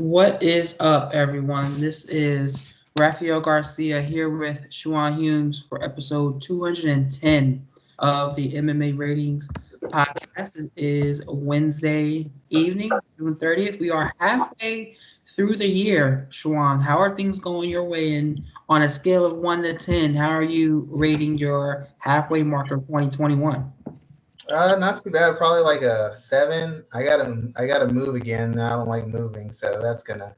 What is up, everyone? This is Raphael Garcia here with Schwan Humes for episode 210 of the MMA Ratings podcast. It is Wednesday evening, June 30th. We are halfway through the year. Schwan, how are things going your way? And on a scale of 1 to 10, how are you rating your halfway mark of 2021? Not too bad. Probably like a 7. I gotta move again. I don't like moving, so that's gonna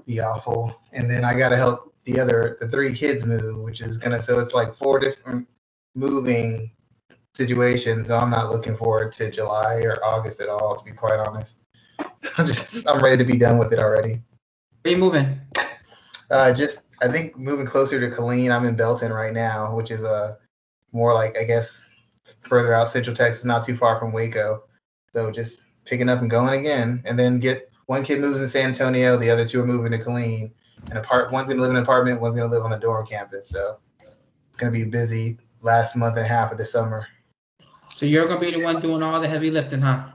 be awful. And then I gotta help the 3 kids move, which is gonna. So it's like 4 different moving situations. So I'm not looking forward to July or August at all, to be quite honest. I'm ready to be done with it already. Where are you moving? Just I think moving closer to Killeen. I'm in Belton right now, which is more like, I guess, further out Central Texas, not too far from Waco. So just picking up and going again, and then get one kid moves in San Antonio, the other 2 are moving to Killeen, and one's gonna live in an apartment, one's gonna live on the dorm campus. So it's gonna be busy last month and a half of the summer. So you're going to be the one doing all the heavy lifting, huh?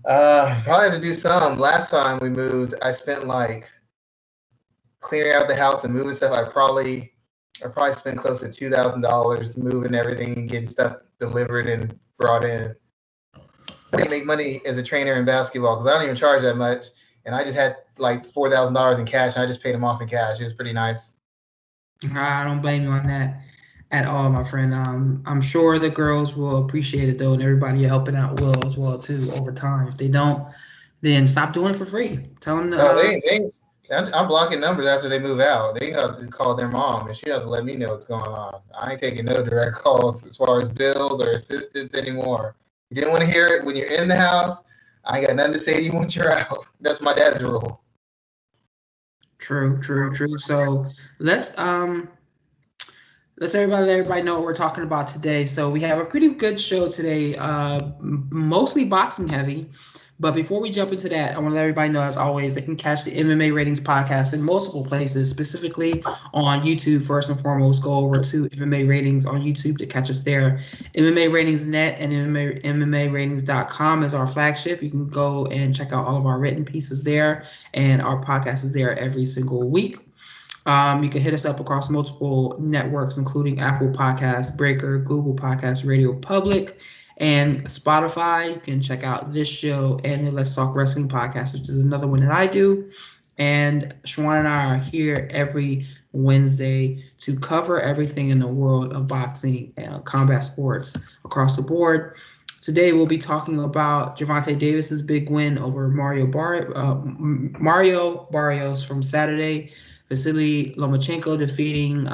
Probably have to do some. Last time we moved, I spent like clearing out the house and moving stuff. I probably spent close to $2,000 moving everything and getting stuff delivered and brought in. I didn't make money as a trainer in basketball because I don't even charge that much, and I just had like $4,000 in cash, and I just paid them off in cash. It was pretty nice. I don't blame you on that at all, my friend. I'm sure the girls will appreciate it though, and everybody you're helping out will as well too over time. If they don't, then stop doing it for free. Tell them to. No, I'm blocking numbers after they move out. They have to call their mom, and she has to let me know what's going on. I ain't taking no direct calls as far as bills or assistance anymore. You didn't want to hear it when you're in the house. I ain't got nothing to say to you once you're out. That's my dad's rule. True. So let's let everybody know what we're talking about today. So we have a pretty good show today, mostly boxing heavy. But before we jump into that, I want to let everybody know, as always, they can catch the MMA Ratings podcast in multiple places, specifically on YouTube. First and foremost, go over to MMA Ratings on YouTube to catch us there. MMA Ratings Net and MMAratings.com is our flagship. You can go and check out all of our written pieces there, and our podcast is there every single week. You can hit us up across multiple networks, including Apple Podcasts, Breaker, Google Podcasts, Radio Public, and Spotify. You can check out this show and the Let's Talk Wrestling podcast, which is another one that I do. And Schwan and I are here every Wednesday to cover everything in the world of boxing and combat sports across the board. Today we'll be talking about Gervonta Davis's big win over Mario Barrios from Saturday. Vasiliy Lomachenko defeating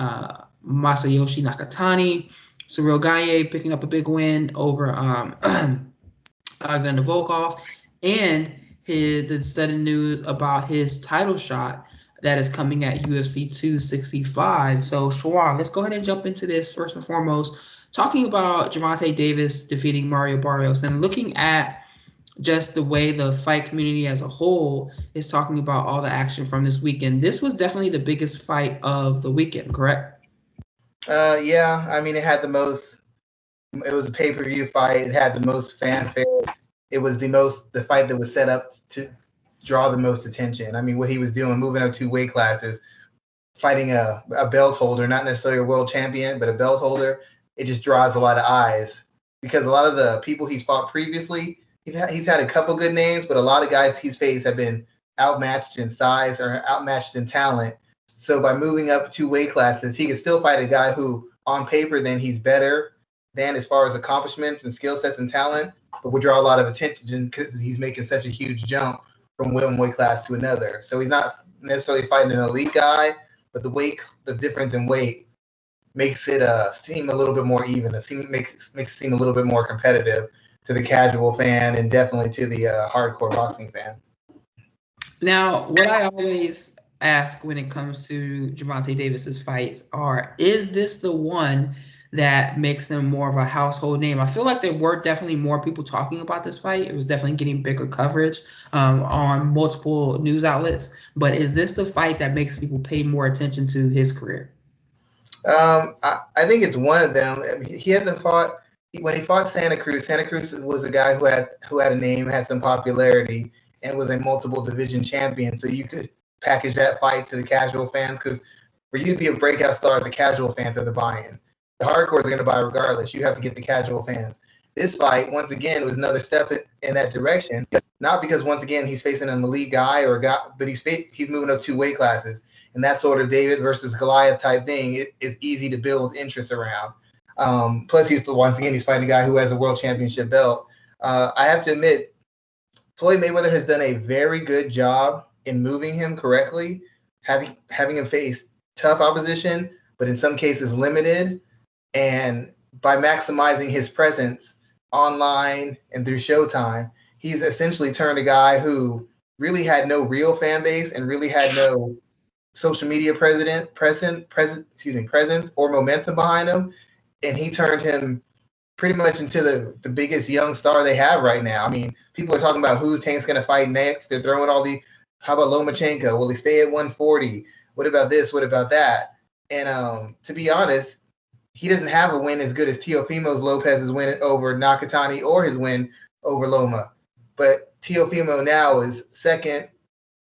Masayoshi Nakatani. Cyril Gane picking up a big win over Alexander Volkov. And the sudden news about his title shot that is coming at UFC 265. So, Schwan, let's go ahead and jump into this first and foremost. Talking about Gervonta Davis defeating Mario Barrios and looking at just the way the fight community as a whole is talking about all the action from this weekend. This was definitely the biggest fight of the weekend, correct? Yeah. I mean, it was a pay-per-view fight. It had the most fanfare. It was the fight that was set up to draw the most attention. I mean, what he was doing, moving up 2 weight classes, fighting a belt holder, not necessarily a world champion, but a belt holder, it just draws a lot of eyes because a lot of the people he's fought previously, he's had a couple good names, but a lot of guys he's faced have been outmatched in size or outmatched in talent. So by moving up 2 weight classes, he can still fight a guy who, on paper, then he's better than as far as accomplishments and skill sets and talent, but would draw a lot of attention because he's making such a huge jump from one weight class to another. So he's not necessarily fighting an elite guy, but the difference in weight makes it seem a little bit more even. Makes it seem a little bit more competitive to the casual fan and definitely to the hardcore boxing fan. Now, what I always ask when it comes to Gervonta Davis's fights is this the one that makes him more of a household name? I feel like there were definitely more people talking about this fight. It was definitely getting bigger coverage on multiple news outlets. But is this the fight that makes people pay more attention to his career? I think it's one of them. I mean, he hasn't fought. When he fought Santa Cruz was a guy who had a name, had some popularity, and was a multiple division champion. So you could package that fight to the casual fans, because for you to be a breakout star, the casual fans are the buy-in. The hardcores are going to buy regardless. You have to get the casual fans. This fight, once again, was another step in that direction. Not because, once again, he's facing an elite guy or a guy, but he's moving up 2 weight classes. And that sort of David versus Goliath type thing is easy to build interest around. Plus, he's fighting a guy who has a world championship belt. I have to admit, Floyd Mayweather has done a very good job in moving him correctly, having him face tough opposition, but in some cases limited. And by maximizing his presence online and through Showtime, he's essentially turned a guy who really had no real fan base and really had no social media presence or momentum behind him. And he turned him pretty much into the biggest young star they have right now. I mean, people are talking about who's Tank's going to fight next. They're throwing how about Lomachenko? Will he stay at 140? What about this? What about that? And to be honest, he doesn't have a win as good as Teofimo Lopez's win over Nakatani or his win over Loma. But Teofimo now is second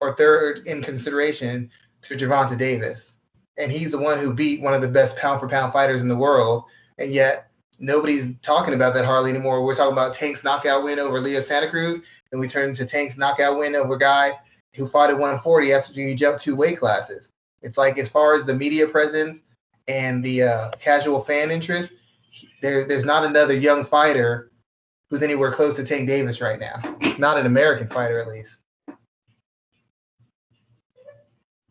or third in consideration to Gervonta Davis. And he's the one who beat one of the best pound-for-pound fighters in the world. And yet nobody's talking about that hardly anymore. We're talking about Tank's knockout win over Leo Santa Cruz, and we turn to Tank's knockout win over a guy who fought at 140 after he jumped 2 weight classes. It's like, as far as the media presence and the casual fan interest, there's not another young fighter who's anywhere close to Tank Davis right now. Not an American fighter, at least.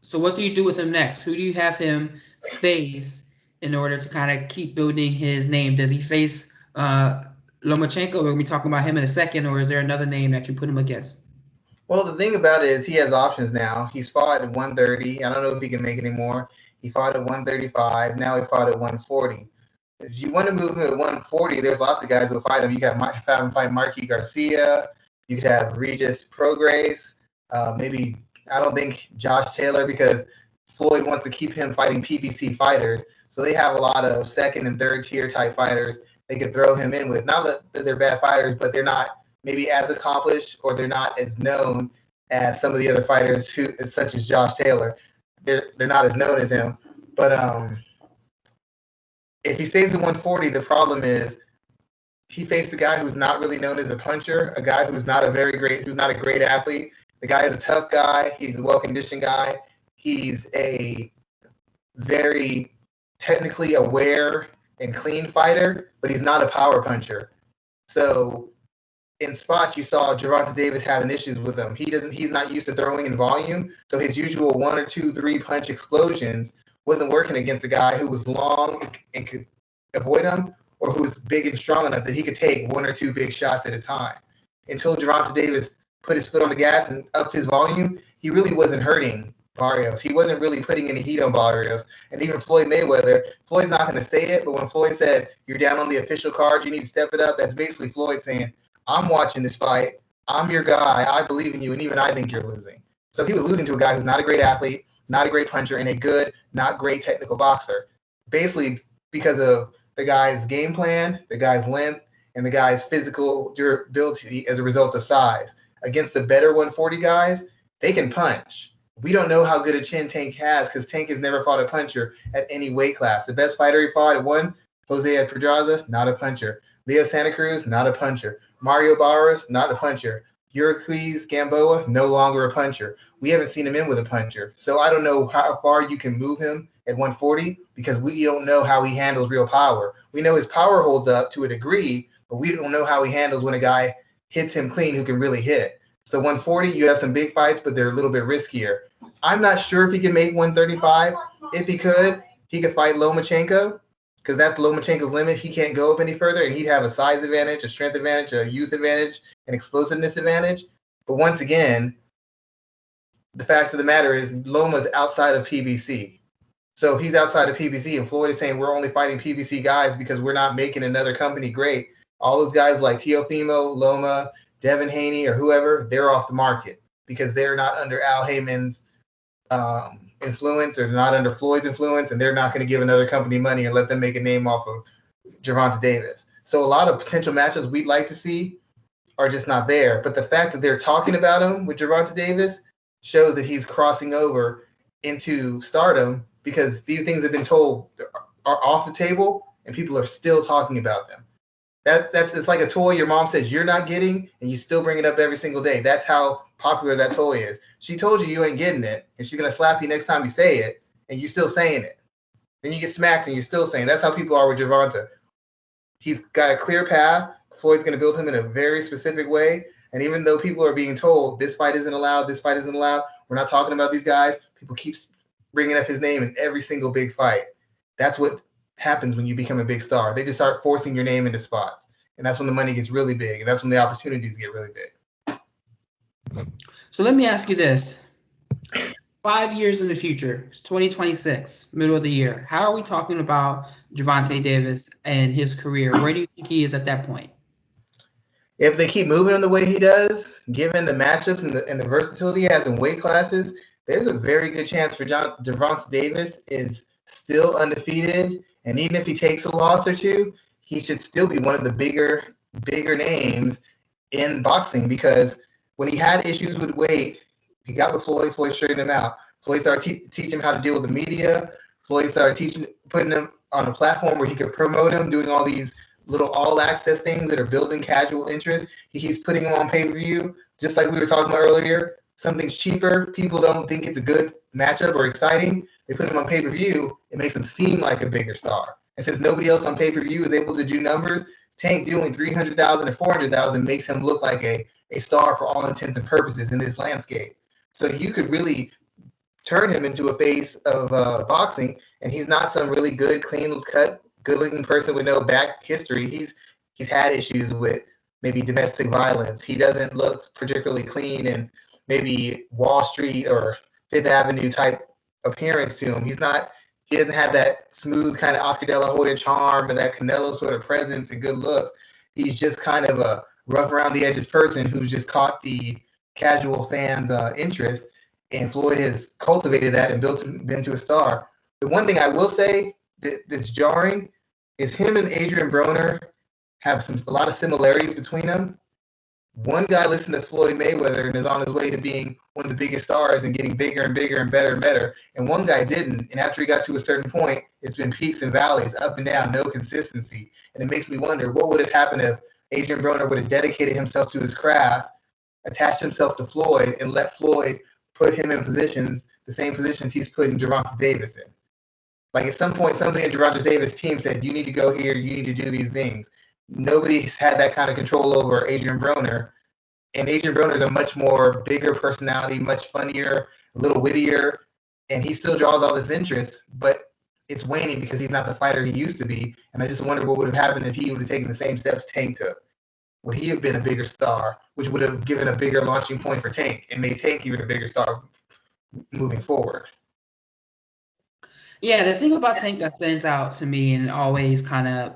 So what do you do with him next? Who do you have him face in order to kind of keep building his name? Does he face Lomachenko? We're going to be talking about him in a second, or is there another name that you put him against? Well, the thing about it is he has options now. He's fought at 130. I don't know if he can make any more. He fought at 135. Now he fought at 140. If you want to move him at 140, there's lots of guys who will fight him. You can have him fight Marquis Garcia. You could have Regis Prograis. Maybe, I don't think Josh Taylor, because Floyd wants to keep him fighting PBC fighters. So they have a lot of second and third tier type fighters they could throw him in with. Not that they're bad fighters, but they're not maybe as accomplished, or they're not as known as some of the other fighters such as Josh Taylor. They're not as known as him. But if he stays at 140, the problem is he faced a guy who's not really known as a puncher, a guy who's not a great athlete. The guy is a tough guy. He's a well-conditioned guy. He's a very technically aware and clean fighter, but he's not a power puncher. So in spots, you saw Gervonta Davis having issues with him. He's not used to throwing in volume, so his usual 1 or 2, 3 punch explosions wasn't working against a guy who was long and could avoid him, or who was big and strong enough that he could take 1 or 2 big shots at a time. Until Gervonta Davis put his foot on the gas and upped his volume, he really wasn't hurting Barrios. He wasn't really putting any heat on Barrios. And even Floyd Mayweather, Floyd's not going to say it, but when Floyd said, "You're down on the official card, you need to step it up," that's basically Floyd saying, "I'm watching this fight. I'm your guy. I believe in you, and even I think you're losing." So he was losing to a guy who's not a great athlete, not a great puncher, and a good, not great technical boxer. Basically because of the guy's game plan, the guy's length, and the guy's physical durability as a result of size. Against the better 140 guys, they can punch. We don't know how good a chin Tank has, because Tank has never fought a puncher at any weight class. The best fighter he fought at Jose Pedraza, not a puncher. Leo Santa Cruz, not a puncher. Mario Barrios, not a puncher. Urquiz Gamboa, no longer a puncher. We haven't seen him in with a puncher. So I don't know how far you can move him at 140, because we don't know how he handles real power. We know his power holds up to a degree, but we don't know how he handles when a guy hits him clean who can really hit. So 140, you have some big fights, but they're a little bit riskier. I'm not sure if he can make 135. If he could fight Lomachenko, because that's Lomachenko's limit. He can't go up any further, and he'd have a size advantage, a strength advantage, a youth advantage, an explosiveness advantage. But once again, the fact of the matter is Loma's outside of PBC. So if he's outside of PBC and Floyd is saying we're only fighting PBC guys because we're not making another company great, all those guys like Teofimo, Loma, Devin Haney, or whoever, they're off the market because they're not under Al Heyman's influence, or not under Floyd's influence, and they're not going to give another company money and let them make a name off of Gervonta Davis. So a lot of potential matchups we'd like to see are just not there. But the fact that they're talking about him with Gervonta Davis shows that he's crossing over into stardom, because these things have been told are off the table and people are still talking about them. It's like a toy your mom says you're not getting and you still bring it up every single day. That's how popular that toy is. She told you ain't getting it, and she's gonna slap you next time you say it, and you're still saying it. Then you get smacked and you're still saying. That's how people are with Gervonta. He's got a clear path. Floyd's gonna build him in a very specific way. And even though people are being told this fight isn't allowed, we're not talking about these guys, people keep bringing up his name in every single big fight. That's what happens when you become a big star. They just start forcing your name into spots. And that's when the money gets really big. And that's when the opportunities get really big. So let me ask you this. 5 years in the future, it's 2026, middle of the year. How are we talking about Gervonta Davis and his career? Where do you think he is at that point? If they keep moving in the way he does, given the matchups and the versatility he has in weight classes, there's a very good chance for Gervonta Davis is still undefeated. And even if he takes a loss or two, he should still be one of the bigger names in boxing, because when he had issues with weight, he got with Floyd. Floyd straightened him out. Floyd started teaching him how to deal with the media. Floyd started putting him on a platform where he could promote him, doing all these little all-access things that are building casual interest. He's putting him on pay-per-view, just like we were talking about earlier. Something's cheaper. People don't think it's a good matchup or exciting. They put him on pay-per-view. It makes him seem like a bigger star. And since nobody else on pay-per-view is able to do numbers, Tank doing 300,000 or 400,000 makes him look like a star for all intents and purposes in this landscape. So you could really turn him into a face of boxing, and he's not some really good, clean-cut, good-looking person with no back history. He's had issues with maybe domestic violence. He doesn't look particularly clean and maybe Wall Street or Fifth Avenue type appearance to him. He doesn't have that smooth kind of Oscar De La Hoya charm or that Canelo sort of presence and good looks. He's just kind of a rough around the edges person who's just caught the casual fans' interest, and Floyd has cultivated that and built him into a star. The one thing I will say that's jarring is him and Adrian Broner have a lot of similarities between them. One guy listened to Floyd Mayweather and is on his way to being one of the biggest stars and getting bigger and bigger and better and better. And one guy didn't. And after he got to a certain point, it's been peaks and valleys, up and down, no consistency. And it makes me wonder, what would have happened if Adrian Broner would have dedicated himself to his craft, attached himself to Floyd, and let Floyd put him in positions, the same positions he's putting Gervonta Davis in. Like at some point, somebody in Gervonta Davis' team said, you need to go here, you need to do these things. Nobody's had that kind of control over Adrian Broner. And Adrian Broner is a much more bigger personality, much funnier, a little wittier, and he still draws all this interest, but it's waning because he's not the fighter he used to be. And I just wonder what would have happened if he would have taken the same steps Tank took. Would he have been a bigger star, which would have given a bigger launching point for Tank and made Tank even a bigger star moving forward? Yeah, the thing about Tank that stands out to me and always kind of,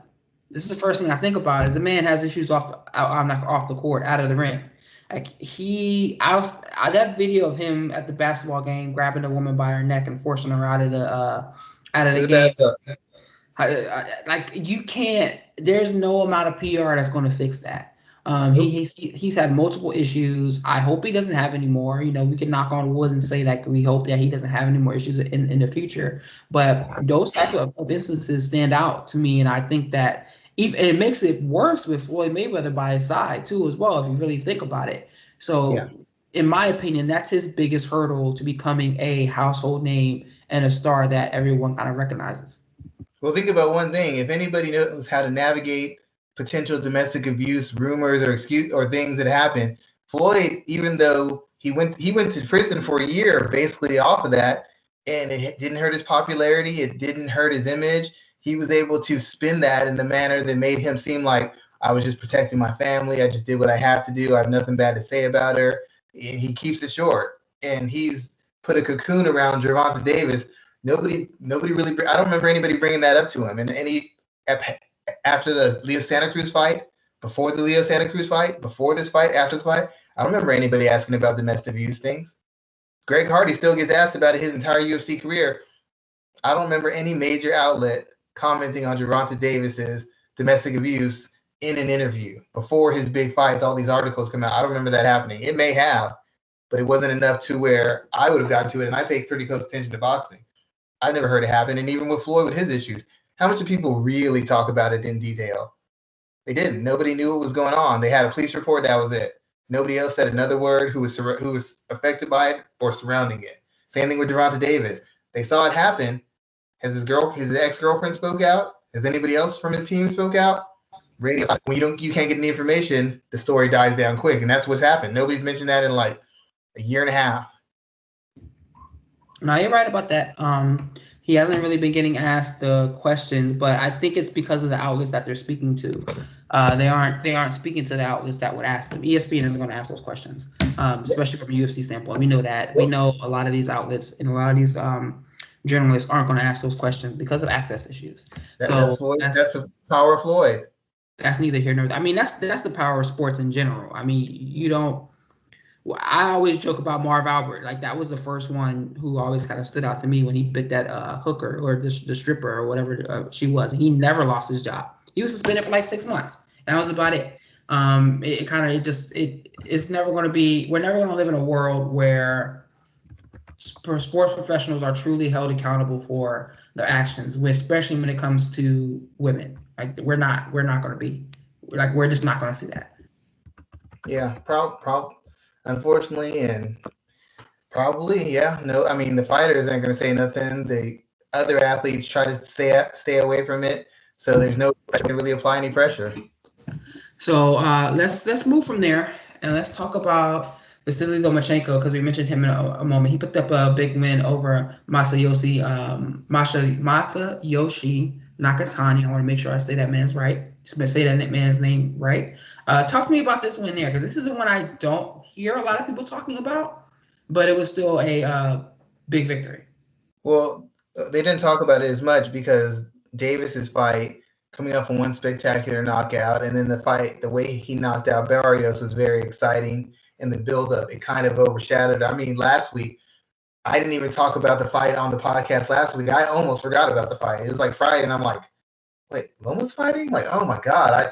this is the first thing I think about, is the man has issues off the court, out of the ring. Like that video of him at the basketball game grabbing a woman by her neck and forcing her out of the game. Like you can't. There's no amount of PR that's going to fix that. He's had multiple issues. I hope he doesn't have any more. You know, we can knock on wood and say that we hope that he doesn't have any more issues in the future. But those type of instances stand out to me, and I think that it makes it worse with Floyd Mayweather by his side too, as well, if you really think about it. So, yeah. In my opinion, that's his biggest hurdle to becoming a household name and a star that everyone kind of recognizes. Well, think about one thing. If anybody knows how to navigate potential domestic abuse rumors or things that happen, Floyd, even though he went to prison for a year basically off of that, and it didn't hurt his popularity, it didn't hurt his image. He was able to spin that in a manner that made him seem like, I was just protecting my family. I just did what I have to do. I have nothing bad to say about her. And he keeps it short. And he's put a cocoon around Gervonta Davis. Nobody really, I don't remember anybody bringing that up to him. And after the Leo Santa Cruz fight, before the Leo Santa Cruz fight, before this fight, after the fight, I don't remember anybody asking about domestic abuse things. Greg Hardy still gets asked about it his entire UFC career. I don't remember any major outlet commenting on Gervonta Davis's domestic abuse in an interview before his big fights, all these articles come out. I don't remember that happening. It may have, but it wasn't enough to where I would have gotten to it. And I pay pretty close attention to boxing. I never heard it happen. And even with Floyd, with his issues, how much do people really talk about it in detail? They didn't. Nobody knew what was going on. They had a police report. That was it. Nobody else said another word who was affected by it or surrounding it. Same thing with Gervonta Davis. They saw it happen. Has his ex-girlfriend spoke out? Has anybody else from his team spoke out? Radio. When you can't get any information, the story dies down quick, and that's what's happened. Nobody's mentioned that in like a year and a half. No, you're right about that. He hasn't really been getting asked the questions, but I think it's because of the outlets that they're speaking to. They aren't speaking to the outlets that would ask them. ESPN isn't going to ask those questions, especially from a UFC standpoint. We know that. We know a lot of these outlets and a lot of these journalists aren't going to ask those questions because of access issues. That's the power of Floyd. That's neither here nor there. I mean, that's the power of sports in general. I mean, you don't. I always joke about Marv Albert. Like, that was the first one who always kind of stood out to me when he picked that hooker or the stripper or whatever she was. He never lost his job. He was suspended for like 6 months. And that was about it. It's never going to be. We're never going to live in a world where sports professionals are truly held accountable for their actions, especially when it comes to women. Like, we're not going to be. Like, we're just not going to see that. Yeah, unfortunately, and probably, yeah. No, I mean, the fighters aren't going to say nothing. The other athletes try to stay away from it, so there's no pressure to really apply any pressure. So let's move from there and let's talk about Vasiliy Lomachenko, because we mentioned him in a moment. He picked up a big win over Masayoshi Nakatani. I want to make sure I say that man's name right. Talk to me about this win there, because this is the one I don't hear a lot of people talking about, but it was still a big victory. Well, they didn't talk about it as much because Davis's fight, coming off of one spectacular knockout, and then the way he knocked out Barrios was very exciting. In the build-up, it kind of overshadowed. I mean, last week, I didn't even talk about the fight on the podcast last week. I almost forgot about the fight. It was like Friday, and I'm like, wait, Loma's fighting? Like, oh my God. I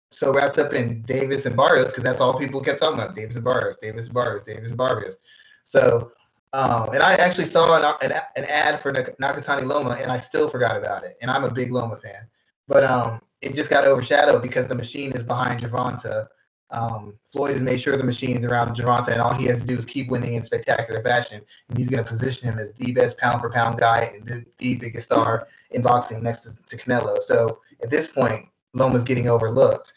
so wrapped up in Davis and Barrios because that's all people kept talking about. Davis and Barrios, Davis and Barrios, Davis and Barrios. So, and I actually saw an ad for Nakatani Loma, and I still forgot about it. And I'm a big Loma fan. But it just got overshadowed because the machine is behind Gervonta. Floyd has made sure the machine's around Gervonta, and all he has to do is keep winning in spectacular fashion. And he's going to position him as the best pound-for-pound guy and the biggest star in boxing next to Canelo. So at this point, Loma's getting overlooked.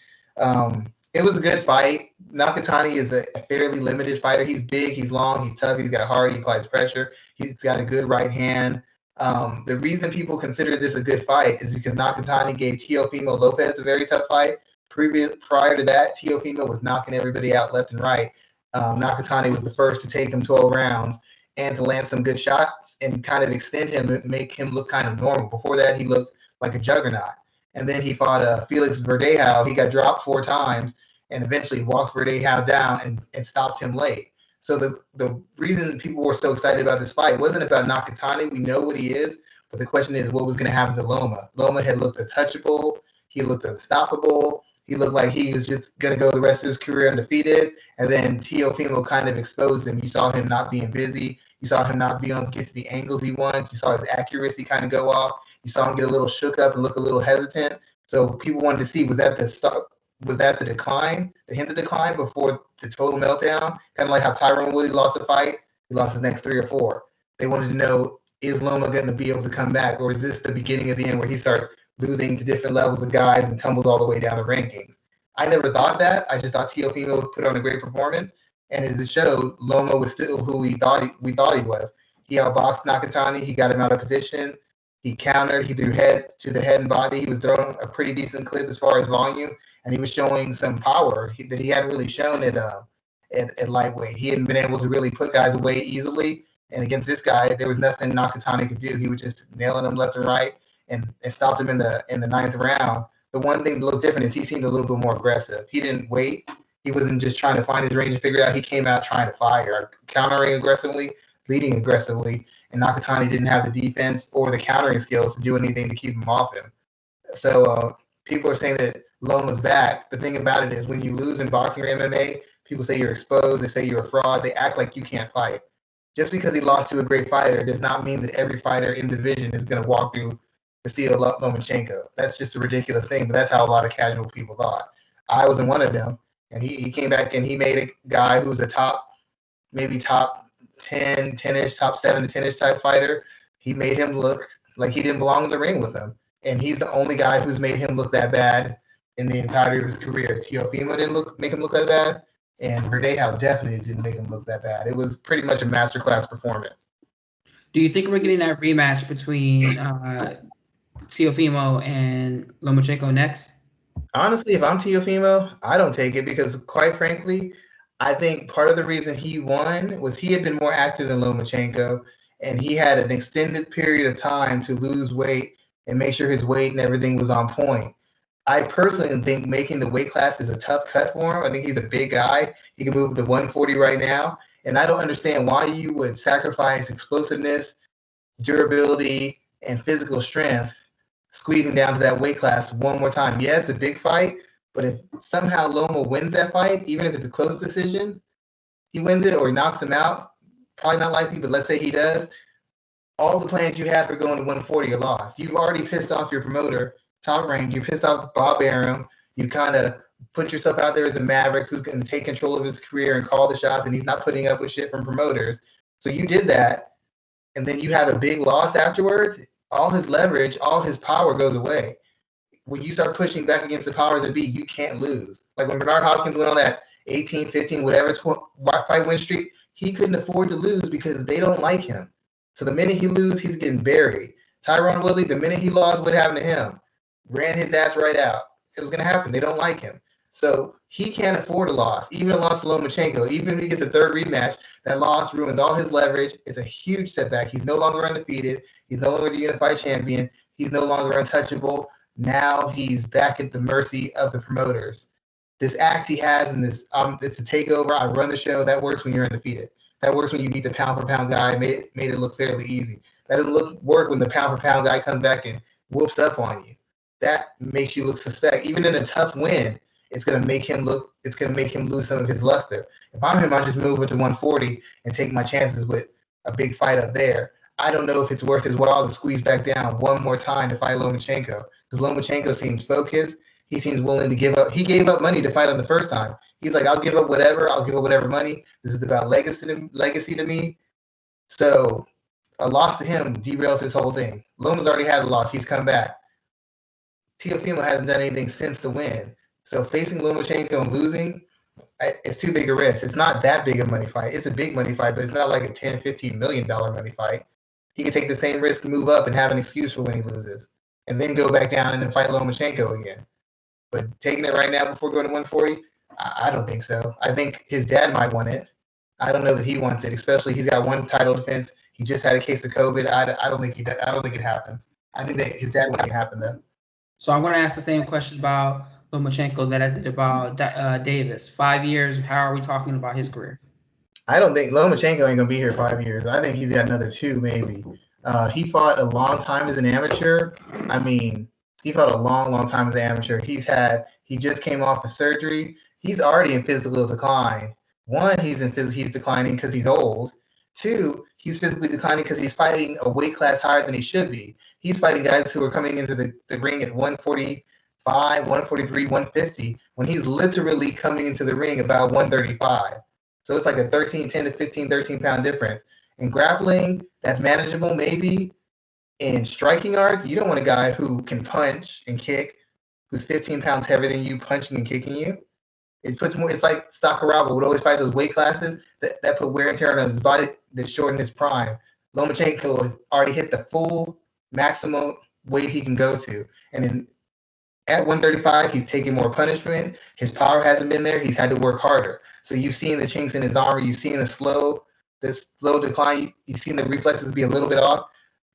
It was a good fight. Nakatani is a fairly limited fighter. He's big, he's long, he's tough, he's got heart, he applies pressure. He's got a good right hand. The reason people consider this a good fight is because Nakatani gave Teofimo Lopez a very tough fight. Prior to that, Teofimo was knocking everybody out left and right. Nakatani was the first to take him 12 rounds and to land some good shots and kind of extend him and make him look kind of normal. Before that, he looked like a juggernaut. And then he fought Felix Verdejo. He got dropped 4 times and eventually walked Verdejo down and stopped him late. So the reason people were so excited about this fight wasn't about Nakatani. We know what he is, but the question is what was going to happen to Loma. Loma had looked untouchable. He looked unstoppable. He looked like he was just going to go the rest of his career undefeated. And then Teofimo kind of exposed him. You saw him not being busy. You saw him not being able to get to the angles he wants. You saw his accuracy kind of go off. You saw him get a little shook up and look a little hesitant. So people wanted to see, was that the decline, the hint of decline before the total meltdown? Kind of like how Tyron Woodley lost the fight. He lost his next 3 or 4. They wanted to know, is Loma going to be able to come back? Or is this the beginning of the end where he starts losing to different levels of guys and tumbles all the way down the rankings? I never thought that. I just thought Teofimo put on a great performance. And as it showed, Loma was still who we thought he was. He outboxed Nakatani. He got him out of position. He countered. He threw head to the head and body. He was throwing a pretty decent clip as far as volume, and he was showing some power that he hadn't really shown at lightweight. He hadn't been able to really put guys away easily. And against this guy, there was nothing Nakatani could do. He was just nailing him left and right and stopped him in the 9th round. The one thing that looked different is he seemed a little bit more aggressive. He didn't wait. He wasn't just trying to find his range and figure it out. He came out trying to fire, countering aggressively, leading aggressively, and Nakatani didn't have the defense or the countering skills to do anything to keep him off him. So people are saying that Loma's back. The thing about it is when you lose in boxing or MMA, people say you're exposed. They say you're a fraud. They act like you can't fight. Just because he lost to a great fighter does not mean that every fighter in the division is going to walk through Vasiliy Lomachenko. That's just a ridiculous thing, but that's how a lot of casual people thought. I wasn't one of them. And he came back and he made a guy who's a maybe top 10, 10-ish, top 7 to 10-ish type fighter. He made him look like he didn't belong in the ring with him. And he's the only guy who's made him look that bad in the entirety of his career. Teofimo didn't make him look that bad, and Verdejo definitely didn't make him look that bad. It was pretty much a masterclass performance. Do you think we're getting that rematch between Teofimo and Lomachenko next? Honestly, if I'm Teofimo, I don't take it because, quite frankly, I think part of the reason he won was he had been more active than Lomachenko, and he had an extended period of time to lose weight and make sure his weight and everything was on point. I personally think making the weight class is a tough cut for him. I think he's a big guy. He can move to 140 right now, and I don't understand why you would sacrifice explosiveness, durability, and physical strength squeezing down to that weight class one more time. Yeah, it's a big fight, but if somehow Loma wins that fight, even if it's a close decision, he wins it or he knocks him out, probably not likely, but let's say he does, all the plans you had for going to 140 are lost. You've already pissed off your promoter, Top Rank. You pissed off Bob Arum. You kind of put yourself out there as a maverick who's going to take control of his career and call the shots, and he's not putting up with shit from promoters. So you did that, and then you have a big loss afterwards. All his leverage, all his power goes away. When you start pushing back against the powers that be, you can't lose. Like when Bernard Hopkins went on that 18, 15, whatever fight win streak, he couldn't afford to lose because they don't like him. So the minute he loses, he's getting buried. Tyron Woodley, the minute he lost, what happened to him? Ran his ass right out. It was going to happen. They don't like him. So he can't afford a loss. Even a loss to Lomachenko, even if he gets a third rematch, that loss ruins all his leverage. It's a huge setback. He's no longer undefeated. He's no longer the unified champion. He's no longer untouchable. Now he's back at the mercy of the promoters. This act he has in this, it's a takeover. I run the show. That works when you're undefeated. That works when you beat the pound-for-pound guy. Made it look fairly easy. That doesn't work when the pound-for-pound guy comes back and whoops up on you. That makes you look suspect. Even in a tough win, it's going to make him look. It's going to make him lose some of his luster. If I'm him, I just move it to 140 and take my chances with a big fight up there. I don't know if it's worth his while to squeeze back down one more time to fight Lomachenko, because Lomachenko seems focused. He seems willing to give up. He gave up money to fight on the first time. He's like, I'll give up whatever. I'll give up whatever money. This is about legacy to me. So a loss to him derails his whole thing. Loma's already had a loss. He's come back. Teofimo hasn't done anything since the win. So facing Lomachenko and losing, it's too big a risk. It's not that big a money fight. It's a big money fight, but it's not like a $10, $15 million money fight. He can take the same risk to move up and have an excuse for when he loses, and then go back down and then fight Lomachenko again. But taking it right now before going to 140, I don't think so. I think his dad might want it. I don't know that he wants it, especially he's got one title defense. He just had a case of COVID. I don't think it happens. I think that his dad wants it to happen though. So I'm going to ask the same question about Lomachenko that I did about Davis. 5 years, how are we talking about his career? I don't think Lomachenko ain't going to be here 5 years. I think he's got another 2 maybe. He fought a long time as an amateur. I mean, he fought a long time as an amateur. He just came off of surgery. He's already in physical decline. 1, he's declining because he's old. 2, he's physically declining because he's fighting a weight class higher than he should be. He's fighting guys who are coming into the ring at 145, 143, 150, when he's literally coming into the ring about 135. So it's like a 10 to 15, 13 pound difference. In grappling, that's manageable maybe. In striking arts, you don't want a guy who can punch and kick, who's 15 pounds heavier than you, punching and kicking you. It's like Sakuraba would always fight those weight classes that put wear and tear on his body that shortened his prime. Lomachenko has already hit the full maximum weight he can go to. And at 135, he's taking more punishment. His power hasn't been there. He's had to work harder. So you've seen the chinks in his armor. You've seen the slow decline. You've seen the reflexes be a little bit off.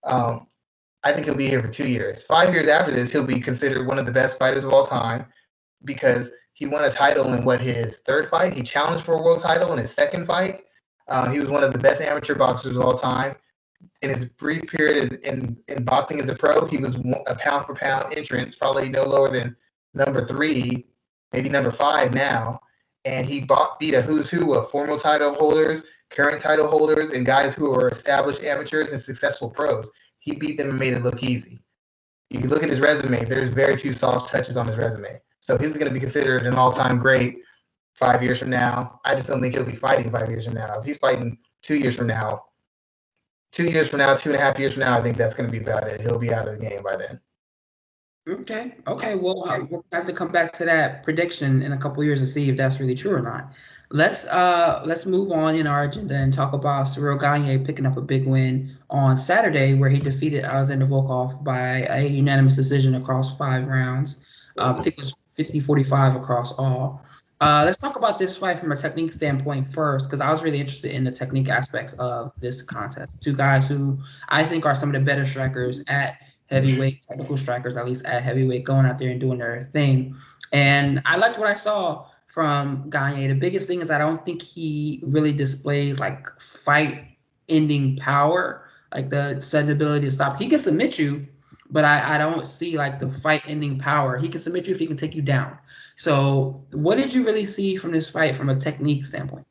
I think he'll be here for 2 years. 5 years after this, he'll be considered one of the best fighters of all time because he won a title in his 3rd fight. He challenged for a world title in his 2nd fight. He was one of the best amateur boxers of all time. In his brief period in boxing as a pro, he was a pound-for-pound entrant, probably no lower than number 3, maybe number 5 now, and he beat a who's who of former title holders, current title holders, and guys who are established amateurs and successful pros. He beat them and made it look easy. If you look at his resume, there's very few soft touches on his resume. So he's going to be considered an all-time great 5 years from now. I just don't think he'll be fighting 5 years from now. If he's fighting 2 years from now, 2 years from now, 2.5 years from now, I think that's going to be about it. He'll be out of the game by then. Okay. Well, we'll have to come back to that prediction in a couple years and see if that's really true or not. Let's move on in our agenda and talk about Cyril Gane picking up a big win on Saturday, where he defeated Alexander Volkov by a unanimous decision across 5 rounds. I think it was 50-45 across all. Let's talk about this fight from a technique standpoint first, because I was really interested in the technique aspects of this contest. 2 guys who I think are some of the better strikers at heavyweight, technical strikers, at least at heavyweight, going out there and doing their thing. And I liked what I saw from Gane. The biggest thing is I don't think he really displays like fight-ending power, like the sudden ability to stop. He can submit you, but I don't see like the fight-ending power. He can submit you if he can take you down. So what did you really see from this fight from a technique standpoint?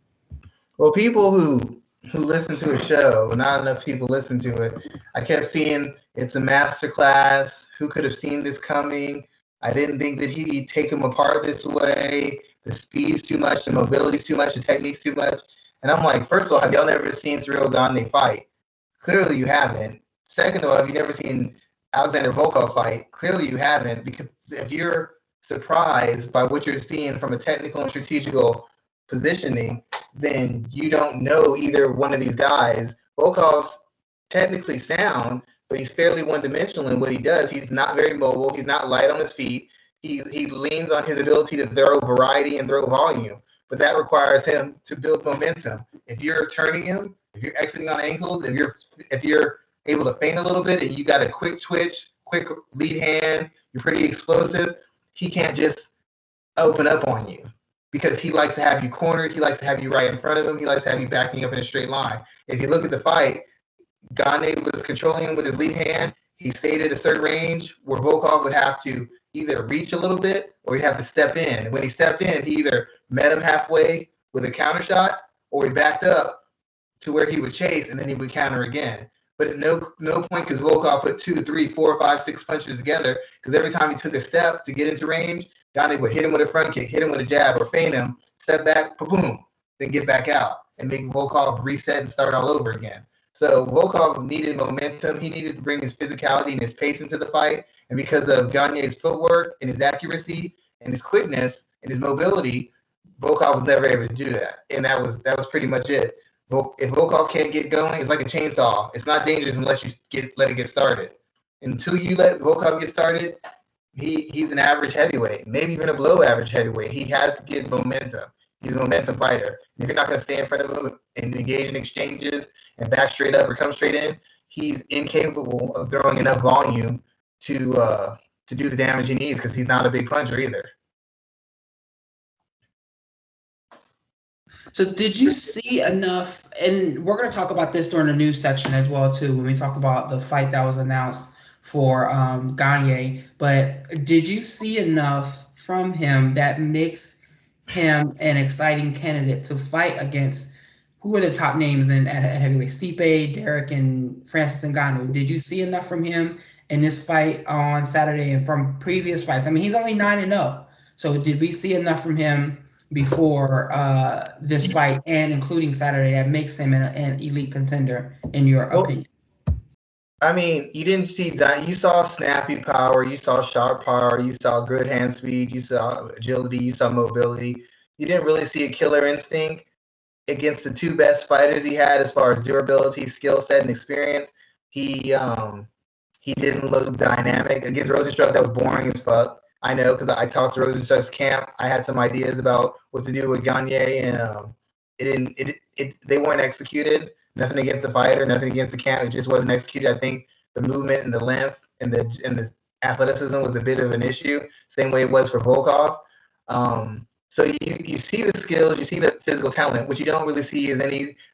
Well, people who listen to a show, not enough people listen to it. I kept seeing it's a masterclass. Who could have seen this coming? I didn't think that he'd take him apart this way. The speed's too much, the mobility's too much, the technique's too much. And I'm like, first of all, have y'all never seen Cyril Gane fight? Clearly you haven't. Second of all, have you never seen Alexander Volkov fight? Clearly you haven't, because if you're surprised by what you're seeing from a technical and strategical positioning, then you don't know either one of these guys. Volkov's technically sound, but he's fairly one-dimensional in what he does. He's not very mobile. He's not light on his feet. He leans on his ability to throw variety and throw volume, but that requires him to build momentum. If you're turning him, if you're exiting on ankles, if you're able to feint a little bit and you got a quick twitch, quick lead hand, you're pretty explosive, he can't just open up on you, because he likes to have you cornered. He likes to have you right in front of him. He likes to have you backing up in a straight line. If you look at the fight, Gane was controlling him with his lead hand. He stayed at a certain range where Volkov would have to either reach a little bit or he'd have to step in. And when he stepped in, he either met him halfway with a counter shot or he backed up to where he would chase and then he would counter again. But at no point could Volkov put 2, 3, 4, 5, 6 punches together, because every time he took a step to get into range, Gane would hit him with a front kick, hit him with a jab, or feint him, step back, boom, then get back out and make Volkov reset and start all over again. So Volkov needed momentum. He needed to bring his physicality and his pace into the fight. And because of Gane's footwork and his accuracy and his quickness and his mobility, Volkov was never able to do that. And that was pretty much it. If Volkov can't get going, it's like a chainsaw. It's not dangerous unless you let it get started. Until you let Volkov get started, he's an average heavyweight, maybe even a below average heavyweight. He has to get momentum. He's a momentum fighter. And if you're not going to stay in front of him and engage in exchanges and back straight up or come straight in, he's incapable of throwing enough volume to do the damage he needs, because he's not a big puncher either. So did you see enough, and we're going to talk about this during the news section as well too, when we talk about the fight that was announced for Gane, but did you see enough from him that makes him an exciting candidate to fight against, who are the top names at heavyweight? Stipe, Derrick, and Francis Ngannou. Did you see enough from him in this fight on Saturday and from previous fights? I mean, he's only 9-0. So did we see enough from him before this fight and including Saturday that makes him an elite contender, in your opinion? I mean, you didn't see that. You saw snappy power, you saw sharp power, you saw good hand speed, you saw agility, you saw mobility. You didn't really see a killer instinct against the 2 best fighters he had as far as durability, skill set, and experience. He didn't look dynamic. Against Rosenstruck, that was boring as fuck. I know, because I talked to Rosenstruck's camp. I had some ideas about what to do with Gane, and they weren't executed. Nothing against the fighter, nothing against the camp. It just wasn't executed. I think the movement and the length and the athleticism was a bit of an issue, same way it was for Volkov. So you see the skills, you see the physical talent. What you don't really see is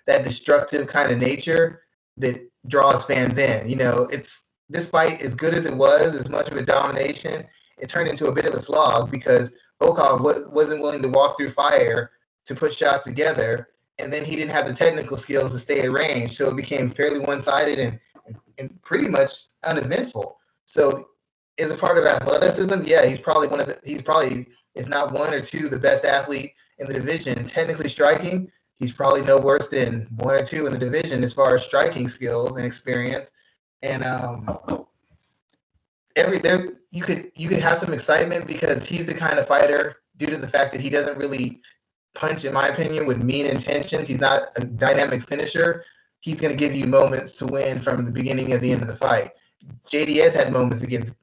that destructive kind of nature that draws fans in. You know, this fight, as good as it was, as much of a domination, it turned into a bit of a slog because Volkov wasn't willing to walk through fire to put shots together, and then he didn't have the technical skills to stay at range, so it became fairly one-sided and pretty much uneventful. So as a part of athleticism, yeah, he's probably, if not one or two, the best athlete in the division. Technically striking, he's probably no worse than one or two in the division as far as striking skills and experience. And you could have some excitement because he's the kind of fighter, due to the fact that he doesn't really punch, in my opinion, with mean intentions. He's not a dynamic finisher. He's going to give you moments to win from the beginning and the end of the fight. JDS had moments against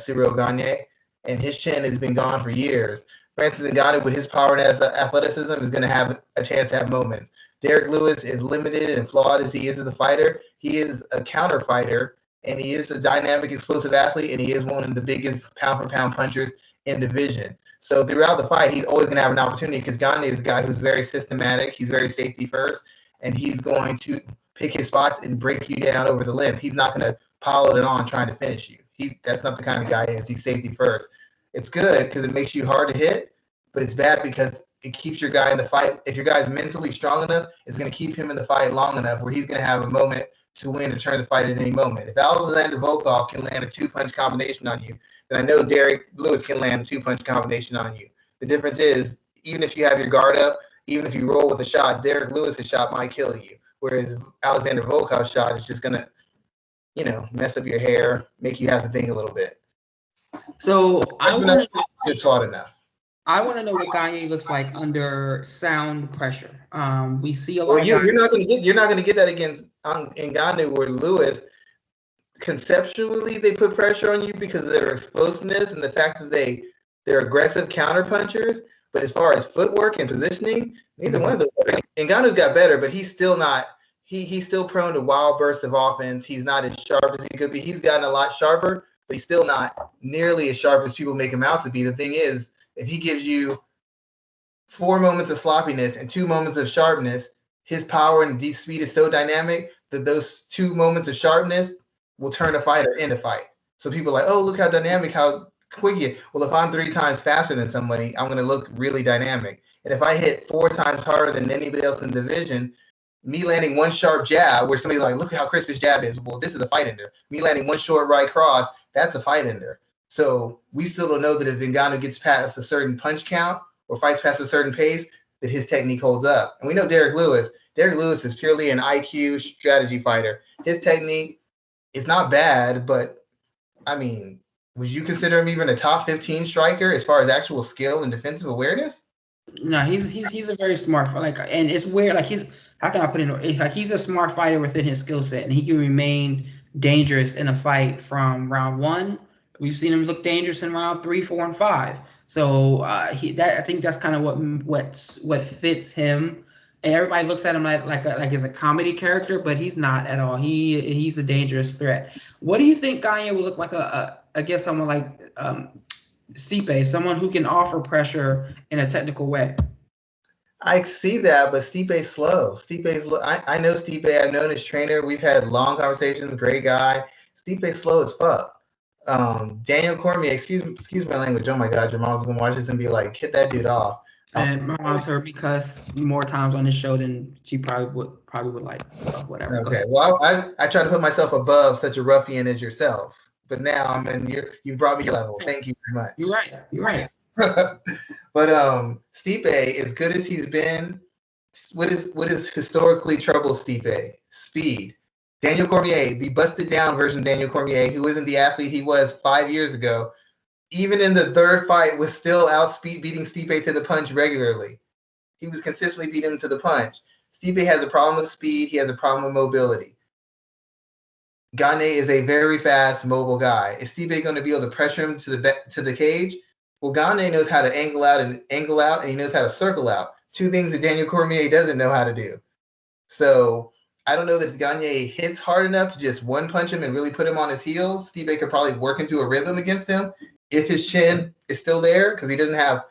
Cyril Gane, and his chin has been gone for years. Francis Ngannou, with his power and athleticism, is going to have a chance to have moments. Derrick Lewis is limited and flawed as he is as a fighter. He is a counter fighter, and he is a dynamic, explosive athlete, and he is one of the biggest pound-for-pound punchers in the division. So throughout the fight, he's always going to have an opportunity because Gane is a guy who's very systematic. He's very safety first, and he's going to pick his spots and break you down over the length. He's not going to pile it on trying to finish you. That's not the kind of guy he is. He's safety first. It's good because it makes you hard to hit, but it's bad because it keeps your guy in the fight. If your guy's mentally strong enough, it's going to keep him in the fight long enough where he's going to have a moment to win and turn the fight at any moment. If Alexander Volkov can land a two-punch combination on you, then I know Derrick Lewis can land a two-punch combination on you. The difference is, even if you have your guard up, even if you roll with the shot, Derrick Lewis's shot might kill you, whereas Alexander Volkov's shot is just going to, mess up your hair, make you have to think a little bit. So I want to just fought enough. I want to know what Gane looks like under sound pressure. We see a lot. Well, you're not going to get that against Ngannou or Lewis. Conceptually, they put pressure on you because of their explosiveness and the fact that they're aggressive counter punchers. But as far as footwork and positioning, neither one of those. Ngannou's got better, but he's still not. He's still prone to wild bursts of offense. He's not as sharp as he could be. He's gotten a lot sharper, but he's still not nearly as sharp as people make him out to be. The thing is, if he gives you 4 moments of sloppiness and 2 moments of sharpness, his power and deep speed is so dynamic that those 2 moments of sharpness will turn a fighter into fight. So people are like, oh, look how dynamic, how quick he is. Well, if I'm 3 times faster than somebody, I'm going to look really dynamic. And if I hit 4 times harder than anybody else in the division, me landing 1 sharp jab where somebody's like, look how crisp his jab is. Well, this is a fight ender. Me landing 1 short right cross, that's a fight ender. So we still don't know that if Ngannou gets past a certain punch count or fights past a certain pace, that his technique holds up. And we know Derrick Lewis is purely an IQ strategy fighter. His technique is not bad, but I mean, would you consider him even a top 15 striker as far as actual skill and defensive awareness? No, he's a very smart fighter. And it's weird, how can I put it? It's like he's a smart fighter within his skill set, and he can remain dangerous in a fight from round 1. We've seen him look dangerous in round 3, 4, and 5. So I think that's kind of what fits him. And everybody looks at him like as a comedy character, but he's not at all. He's a dangerous threat. What do you think Gane would look like against someone like Stipe, someone who can offer pressure in a technical way? I see that, but Stipe's slow. I know Stipe. I've known his trainer. We've had long conversations. Great guy. Stipe's slow as fuck. Daniel Cormier, excuse my language. Oh my God, your mom's gonna watch this and be like, "Hit that dude off." And my mom's heard me cuss more times on this show than she probably would like. Whatever. Okay. Well, I try to put myself above such a ruffian as yourself, but now you brought me your level. Thank you very much. You're right. But Stipe, as good as he's been, what is historically troubled Stipe? Speed. Daniel Cormier, the busted down version of Daniel Cormier, who isn't the athlete he was 5 years ago, even in the 3rd fight was still beating Stipe to the punch regularly. He was consistently beating him to the punch. Stipe has a problem with speed. He has a problem with mobility. Gane is a very fast, mobile guy. Is Stipe going to be able to pressure him to the cage? Well, Gane knows how to angle out, and he knows how to circle out. 2 things that Daniel Cormier doesn't know how to do. So I don't know that Gane hits hard enough to just one punch him and really put him on his heels. Stipe could probably work into a rhythm against him if his chin is still there, because he doesn't have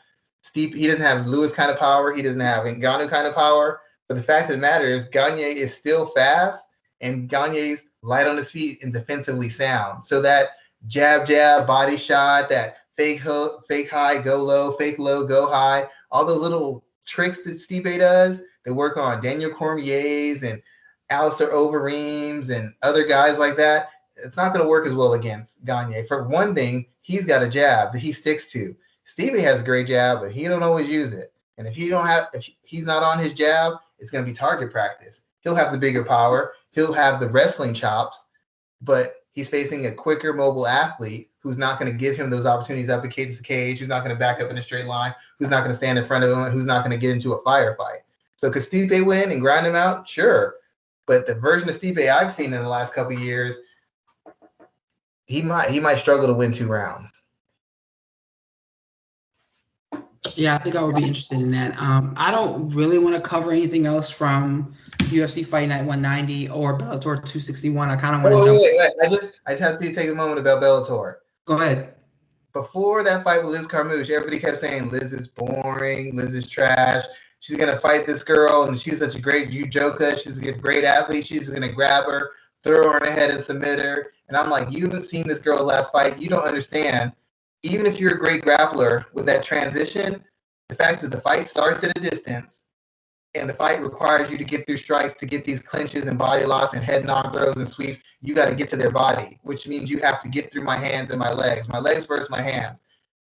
Lewis kind of power. He doesn't have Ngannou kind of power. But the fact of the matter is, Gane is still fast, and Gane's light on his feet and defensively sound. So that jab, jab, body shot, that fake high, go low, fake low, go high. All those little tricks that Stipe does, they work on Daniel Cormier's and Alistair Overeem's and other guys like that. It's not going to work as well against Gane. For one thing, he's got a jab that he sticks to. Stipe has a great jab, but he don't always use it. And if he's not on his jab, it's going to be target practice. He'll have the bigger power. He'll have the wrestling chops, but he's facing a quicker, mobile athlete who's not going to give him those opportunities up in cage to cage, who's not going to back up in a straight line, who's not going to stand in front of him, who's not going to get into a firefight. So could Stipe win and grind him out? Sure. But the version of Stipe I've seen in the last couple of years, he might struggle to win 2 rounds. Yeah, I think I would be interested in that. I don't really want to cover anything else from UFC Fight Night 190 or Bellator 261. I kind of want to. Wait. I just have to take a moment about Bellator. Go ahead. Before that fight with Liz Carmouche, everybody kept saying Liz is boring, Liz is trash. She's gonna fight this girl, and she's such a great judoka. She's a great athlete. She's gonna grab her, throw her in the head, and submit her. And I'm like, you haven't seen this girl's last fight. You don't understand. Even if you're a great grappler with that transition, the fact that the fight starts at a distance and the fight requires you to get through strikes to get these clinches and body locks and head knock throws and sweeps, you got to get to their body, which means you have to get through my hands and my legs. My legs first, my hands.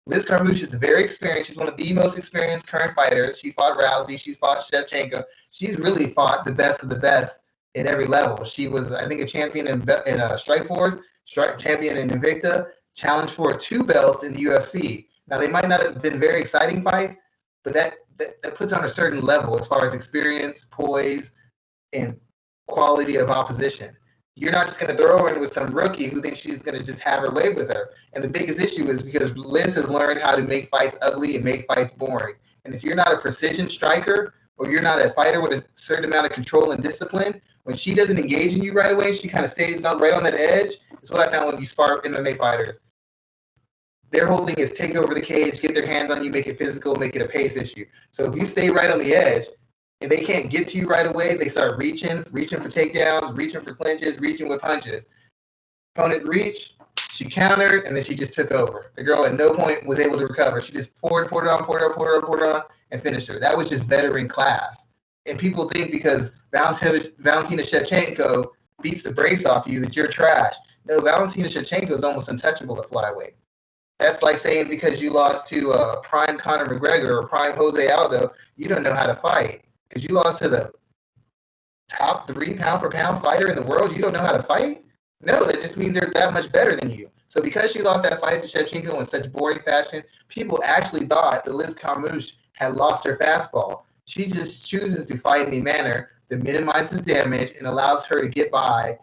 Liz Carmouche is very experienced. She's one of the most experienced current fighters. She fought Rousey. She's fought Shevchenko. She's really fought the best of the best at every level. She was, I think, a champion in Strikeforce, champion in Invicta, challenged for 2 belts in the UFC. Now, they might not have been very exciting fights, but that puts on a certain level as far as experience, poise, and quality of opposition. You're not just going to throw her in with some rookie who thinks she's going to just have her way with her. And the biggest issue is because Liz has learned how to make fights ugly and make fights boring. And if you're not a precision striker or you're not a fighter with a certain amount of control and discipline, when she doesn't engage in you right away, she kind of stays up right on that edge. It's what I found when you spar MMA fighters. Their whole thing is take over the cage, get their hands on you, make it physical, make it a pace issue. So if you stay right on the edge and they can't get to you right away, they start reaching for takedowns, reaching for clinches, reaching with punches. Opponent reached, she countered, and then she just took over. The girl at no point was able to recover. She just poured it on, and finished her. That was just veteran class. And people think because Valentina Shevchenko beats the brace off you that you're trash. No, Valentina Shevchenko is almost untouchable at flyweight. That's like saying because you lost to prime Conor McGregor or prime Jose Aldo, you don't know how to fight. Because you lost to the top 3 pound-for-pound fighter in the world, you don't know how to fight? No, that just means they're that much better than you. So because she lost that fight to Shevchenko in such boring fashion, people actually thought that Liz Carmouche had lost her fastball. She just chooses to fight in a manner that minimizes damage and allows her to get by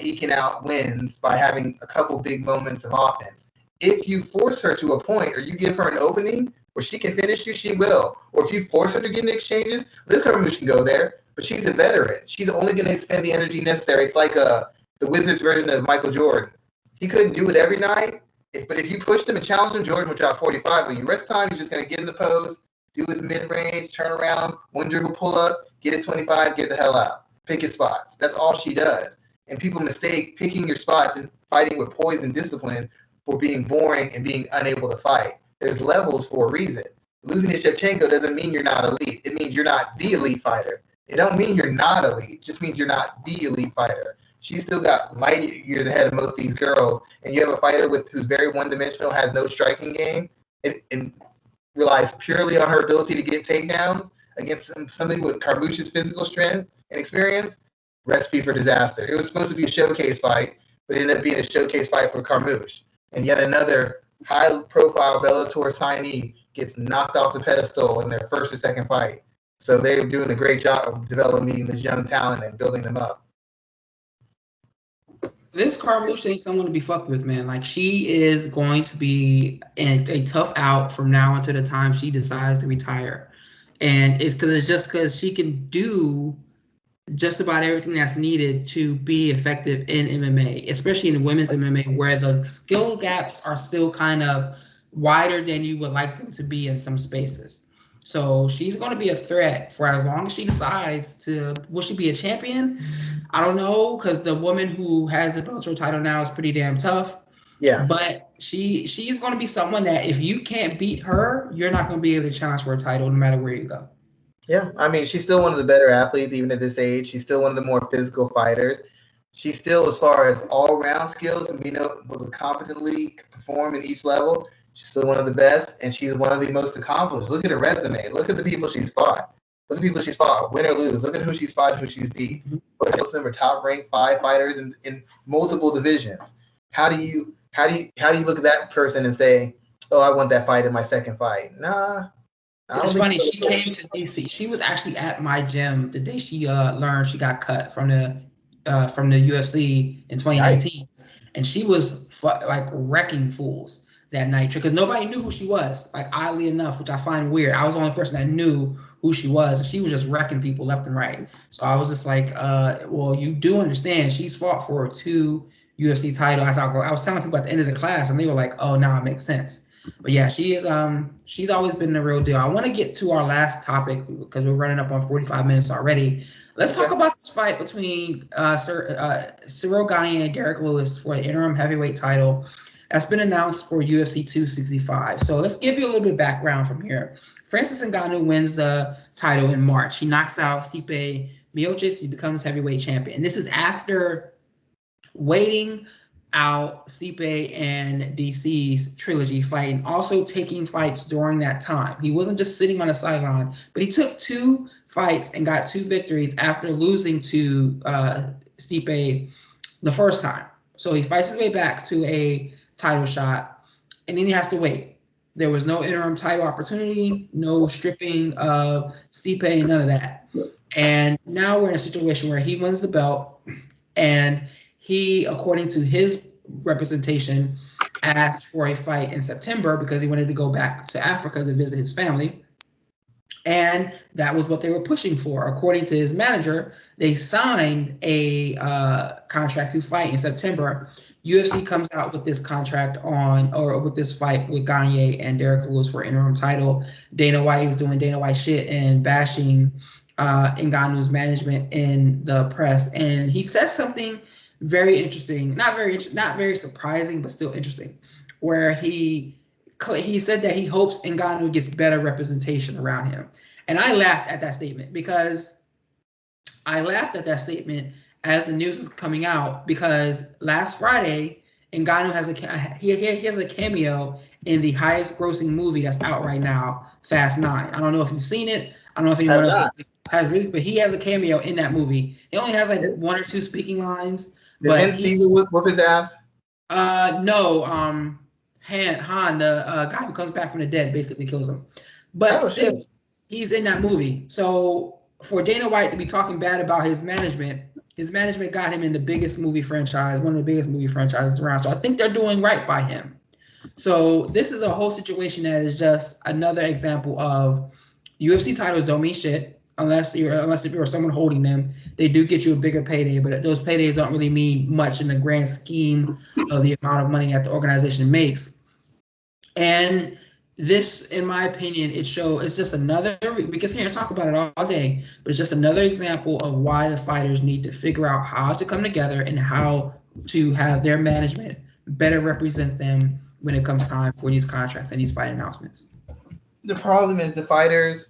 eking out wins by having a couple big moments of offense. If you force her to a point or you give her an opening where she can finish you, she will. Or if you force her to get in exchanges, Liz Carmouche can go there, but she's a veteran. She's only going to expend the energy necessary. It's like the Wizards version of Michael Jordan. He couldn't do it every night, but if you pushed him and challenged him, Jordan would drop 45. When you rest time, he's just going to get in the post, do his mid-range, turn around, one dribble pull up, get his 25, get the hell out. Pick his spots. That's all she does. And people mistake picking your spots and fighting with poise and discipline for being boring and being unable to fight. There's levels for a reason. Losing to Shevchenko doesn't mean you're not elite. It means you're not the elite fighter. It don't mean you're not elite. It just means you're not the elite fighter. She's still got light years ahead of most of these girls. And you have a fighter who's very one-dimensional, has no striking game, and relies purely on her ability to get takedowns against somebody with Carmouche's physical strength and experience. Recipe for disaster. It was supposed to be a showcase fight, but it ended up being a showcase fight for Carmouche. And yet another high-profile Bellator signee gets knocked off the pedestal in their first or second fight. So they're doing a great job of developing this young talent and building them up. This Carmouche ain't someone to be fucked with, man. Like, she is going to be a tough out from now until the time she decides to retire. And it's because she can do just about everything that's needed to be effective in MMA, especially in women's MMA, where the skill gaps are still kind of wider than you would like them to be in some spaces. So she's going to be a threat for as long as she decides to. Will she be a champion? I don't know, because the woman who has the Bellator title now is pretty damn tough. Yeah. But she's going to be someone that if you can't beat her, you're not going to be able to challenge for a title no matter where you go. Yeah, I mean, she's still one of the better athletes, even at this age. She's still one of the more physical fighters. She's still, as far as all-round skills and being able to competently perform at each level, she's still one of the best, and she's one of the most accomplished. Look at her resume. Look at the people she's fought. Look at the people she's fought, win or lose. Look at who she's fought and who she's beat. Most of them are top-ranked 5 fighters in multiple divisions. How do you look at that person and say, "Oh, I want that fight in my second fight"? Nah. It's funny. She came to DC. She was actually at my gym the day she learned she got cut from the UFC in 2019, and she was like wrecking fools that night because nobody knew who she was. Like oddly enough, which I find weird. I was the only person that knew who she was, and she was just wrecking people left and right. So I was just like, well, you do understand she's fought for 2 UFC titles. I was telling people at the end of the class, and they were like, oh, now it makes sense. But yeah, she's always been the real deal. I want to get to our last topic because we're running up on 45 minutes already. Let's talk about this fight between Cyril Gane and Derrick Lewis for the interim heavyweight title that's been announced for UFC 265. So let's give you a little bit of background from here. Francis Ngannou wins the title in March. He knocks out Stipe Miocic. He becomes heavyweight champion. This is after waiting out Stipe and DC's trilogy fight, and also taking fights during that time. He wasn't just sitting on the sideline, but he took 2 fights and got 2 victories after losing to Stipe the first time. So he fights his way back to a title shot, and then he has to wait. There was no interim title opportunity, no stripping of Stipe, none of that. And now we're in a situation where he wins the belt, and he, according to his representation, asked for a fight in September because he wanted to go back to Africa to visit his family. And that was what they were pushing for. According to his manager, they signed a contract to fight in September. UFC comes out with this contract with this fight with Gane and Derrick Lewis for interim title. Dana White is doing Dana White shit and bashing Ngannou's management in the press. And he says something very interesting, not very surprising, but still interesting, where he said that he hopes Ngannou gets better representation around him. And I laughed at that statement as the news is coming out, because last Friday Ngannou has a cameo in the highest grossing movie that's out right now, Fast 9. I don't know if you've seen it. I don't know if anyone else has really, but he has a cameo in that movie. He only has like 1 or 2 speaking lines. Did Vince Diesel whoop his ass? No. Han, the guy who comes back from the dead, basically kills him. But still, he's in that movie. So for Dana White to be talking bad about his management got him in the biggest movie franchise, one of the biggest movie franchises around. So I think they're doing right by him. So this is a whole situation that is just another example of UFC titles don't mean shit unless if you're someone holding them. They do get you a bigger payday, but those paydays don't really mean much in the grand scheme of the amount of money that the organization makes. And this, in my opinion, it's just another, we can sit here and talk about it all day, but it's just another example of why the fighters need to figure out how to come together and how to have their management better represent them when it comes time for these contracts and these fight announcements. The problem is the fighters,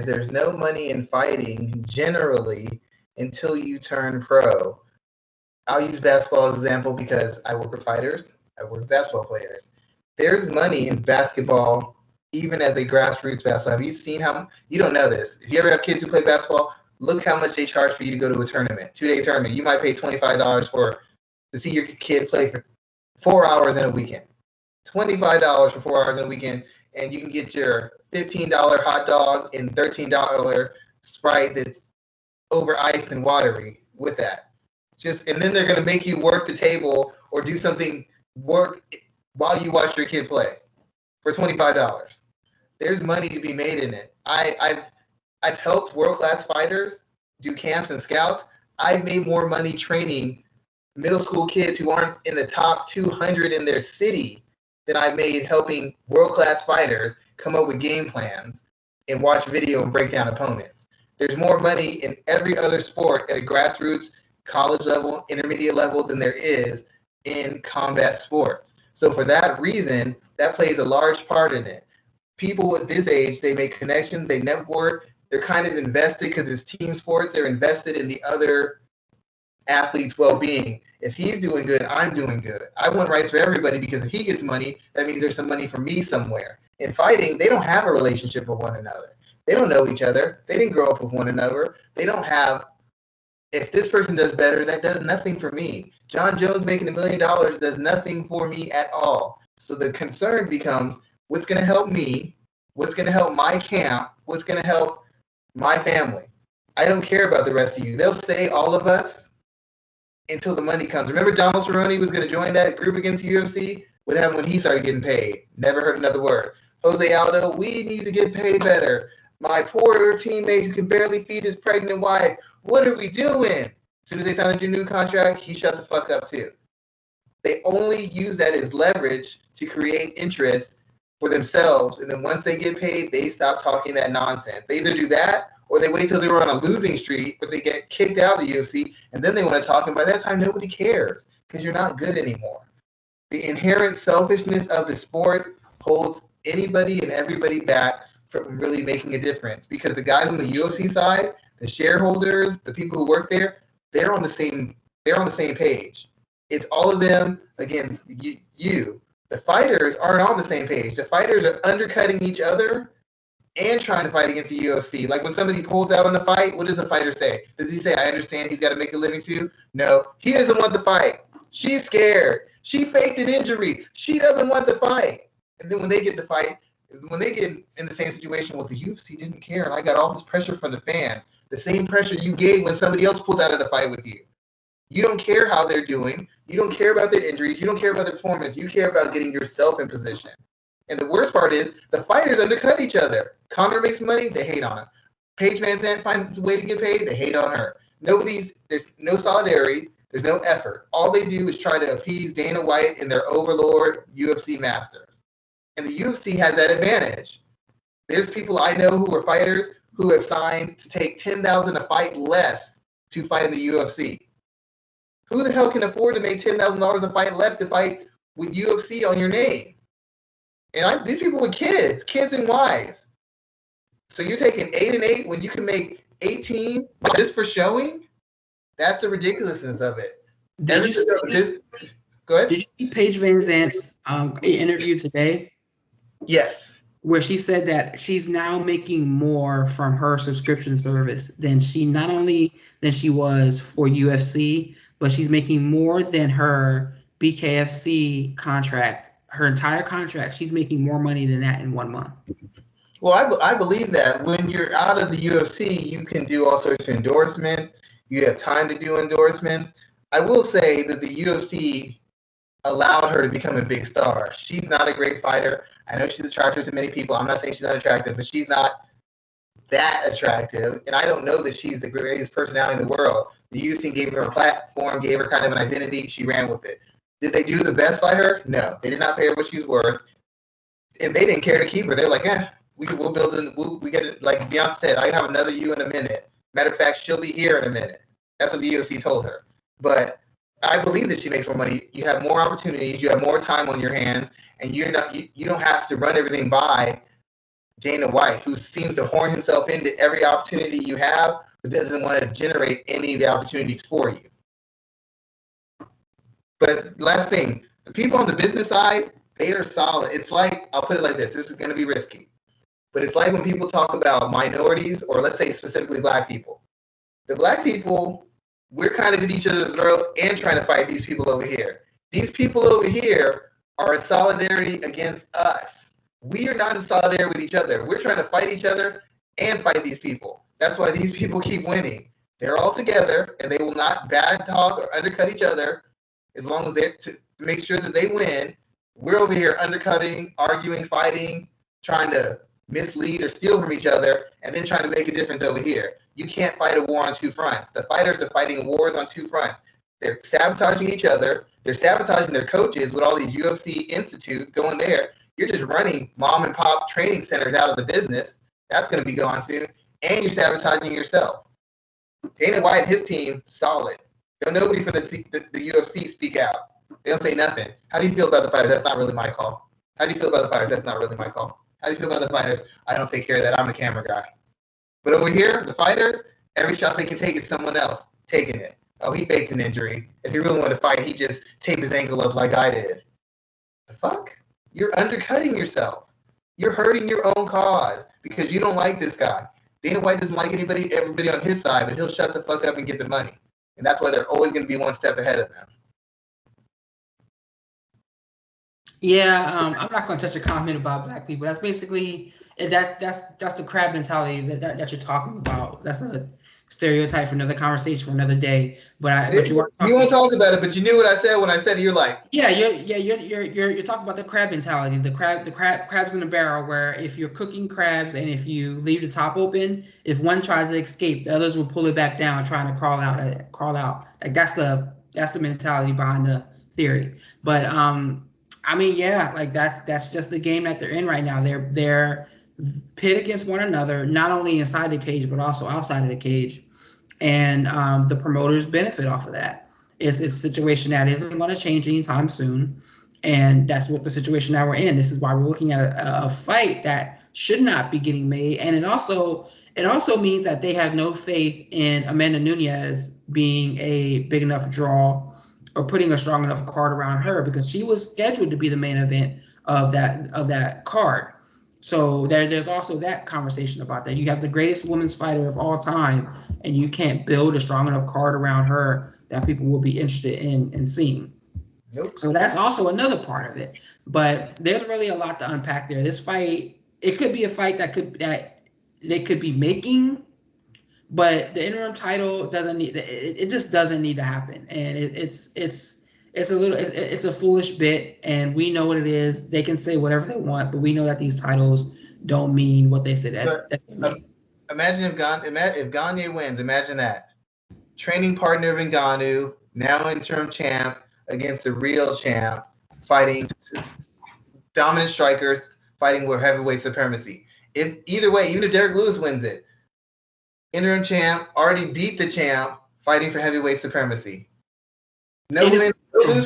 there's no money in fighting generally until you turn pro. I'll use basketball as an example because I work with fighters. I work with basketball players. There's money in basketball, even as a grassroots basketball. Have you seen you don't know this. If you ever have kids who play basketball, look how much they charge for you to go to a tournament, 2-day tournament. You might pay $25 to see your kid play for 4 hours in a weekend. $25 for 4 hours in a weekend, and you can get your $15 hot dog and $13 Sprite that's over ice and watery with that. And then they're going to make you work the table or do something, work while you watch your kid play for $25. There's money to be made in it. I've helped world-class fighters do camps and scouts. I've made more money training middle school kids who aren't in the top 200 in their city than I've made helping world-class fighters come up with game plans and watch video and break down opponents. There's more money in every other sport at a grassroots college level, intermediate level than there is in combat sports. So for that reason, that plays a large part in it. People at this age, they make connections, they network, they're kind of invested because it's team sports. They're invested in the other athlete's well-being. If he's doing good, I'm doing good. I want rights for everybody because if he gets money, that means there's some money for me somewhere. In fighting, they don't have a relationship with one another. They don't know each other. They didn't grow up with one another. They don't have, if this person does better, that does nothing for me. John Jones making $1 million does nothing for me at all. So the concern becomes, what's going to help me? What's going to help my camp? What's going to help my family? I don't care about the rest of you. They'll say all of us until the money comes. Remember Donald Cerrone was going to join that group against UFC? What happened when he started getting paid? Never heard another word. Jose Aldo, we need to get paid better. My poor teammate who can barely feed his pregnant wife. What are we doing? As soon as they signed a new contract, he shut the fuck up too. They only use that as leverage to create interest for themselves. And then once they get paid, they stop talking that nonsense. They either do that or they wait till they were on a losing streak, but they get kicked out of the UFC, and then they want to talk. And by that time, nobody cares because you're not good anymore. The inherent selfishness of the sport holds anybody and everybody back from really making a difference, because the guys on the UFC side, the shareholders, the people who work there, they're on the same page. It's all of them against you. The fighters aren't on the same page. The fighters are undercutting each other and trying to fight against the UFC. Like when somebody pulls out on the fight, what does the fighter say? Does he say, I understand he's got to make a living too? No, he doesn't want the fight. She's scared. She faked an injury. She doesn't want the fight. And then when they get the fight, when they get in the same situation, well, the UFC didn't care, and I got all this pressure from the fans. The same pressure you gave when somebody else pulled out of the fight with you. You don't care how they're doing. You don't care about their injuries. You don't care about their performance. You care about getting yourself in position. And the worst part is the fighters undercut each other. Conor makes money, they hate on him. Paige Van Zandt finds a way to get paid, they hate on her. There's no solidarity. There's no effort. All they do is try to appease Dana White and their overlord UFC masters. And the UFC has that advantage. There's people I know who are fighters who have signed to take $10,000 a fight less to fight in the UFC. Who the hell can afford to make $10,000 a fight less to fight with UFC on your name? And these people with kids and wives. So you're taking 8 and 8 when you can make 18 just for showing? That's the ridiculousness of it. Go ahead. Did you see Paige Van Zandt's interview today? Yes. Where she said that she's now making more from her subscription service than she was for UFC, but she's making more than her BKFC contract. Her entire contract, she's making more money than that in 1 month. Well, I believe that when you're out of the UFC, you can do all sorts of endorsements. You have time to do endorsements. I will say that the UFC allowed her to become a big star. She's not a great fighter. I know she's attractive to many people. I'm not saying she's not attractive, but she's not that attractive. And I don't know that she's the greatest personality in the world. The UFC gave her a platform, gave her kind of an identity. She ran with it. Did they do the best by her? No. They did not pay her what she's worth. And they didn't care to keep her. They're like, we'll build it. We get it. Like Beyonce said, I have another you in a minute. Matter of fact, she'll be here in a minute. That's what the UFC told her. But I believe that she makes more money. You have more opportunities. You have more time on your hands. And you don't have to run everything by Dana White, who seems to horn himself into every opportunity you have, but doesn't want to generate any of the opportunities for you. But last thing, the people on the business side, they are solid. It's like, I'll put it like this. This is going to be risky. But it's like when people talk about minorities, or let's say specifically black people. The black people, we're kind of at each other's throat and trying to fight these people over here. These people over here are in solidarity against us. We are not in solidarity with each other. We're trying to fight each other and fight these people. That's why these people keep winning. They're all together, and they will not bad talk or undercut each other as long as they're to make sure that they win. We're over here undercutting, arguing, fighting, trying to mislead or steal from each other, and then trying to make a difference over here. You can't fight a war on two fronts. The fighters are fighting wars on two fronts. They're sabotaging each other. They're sabotaging their coaches with all these UFC institutes going there. You're just running mom and pop training centers out of the business. That's going to be gone soon. And you're sabotaging yourself. Dana White and his team, solid. Don't nobody from the UFC speak out. They don't say nothing. How do you feel about the fighters? That's not really my call. How do you feel about the fighters? That's not really my call. How do you feel about the fighters? I don't take care of that. I'm the camera guy. But over here, the fighters, every shot they can take is someone else taking it. Oh, he faked an injury. If he really wanted to fight, he just taped his ankle up like I did. The fuck? You're undercutting yourself. You're hurting your own cause because you don't like this guy. Dana White doesn't like everybody on his side, but he'll shut the fuck up and get the money. And that's why they're always going to be one step ahead of them. Yeah, I'm not going to touch a comment about black people. That's basically that's the crab mentality that you're talking about. That's a stereotype for another conversation for another day. But you won't talk about it. But you knew what I said when I said it. You're like, you're talking about the crab mentality. The crabs in the barrel, where if you're cooking crabs and if you leave the top open, if one tries to escape, the others will pull it back down, trying to crawl out. Like that's the mentality behind the theory. But I mean, yeah, like that's just the game that they're in right now. They're pit against one another, not only inside the cage but also outside of the cage, and the promoters benefit off of that. It's a situation that isn't going to change anytime soon, and that's what the situation that we're in. This is why we're looking at a fight that should not be getting made, and it also means that they have no faith in Amanda Nunes being a big enough draw or putting a strong enough card around her, because she was scheduled to be the main event of that card. So there's also that conversation about that. You have the greatest women's fighter of all time, and you can't build a strong enough card around her that people will be interested in seeing. Nope. So that's also another part of it. But there's really a lot to unpack there. This fight, it could be a fight that they could be making, but the interim title it just doesn't need to happen, and it's a foolish bit, and we know what it is. They can say whatever they want, but we know that these titles don't mean what they said. Imagine if Gane wins. Imagine that training partner of Ngannou, now interim champ against the real champ, fighting dominant strikers, fighting with heavyweight supremacy. If either way, even if Derrick Lewis wins it, interim champ already beat the champ, fighting for heavyweight supremacy. No lose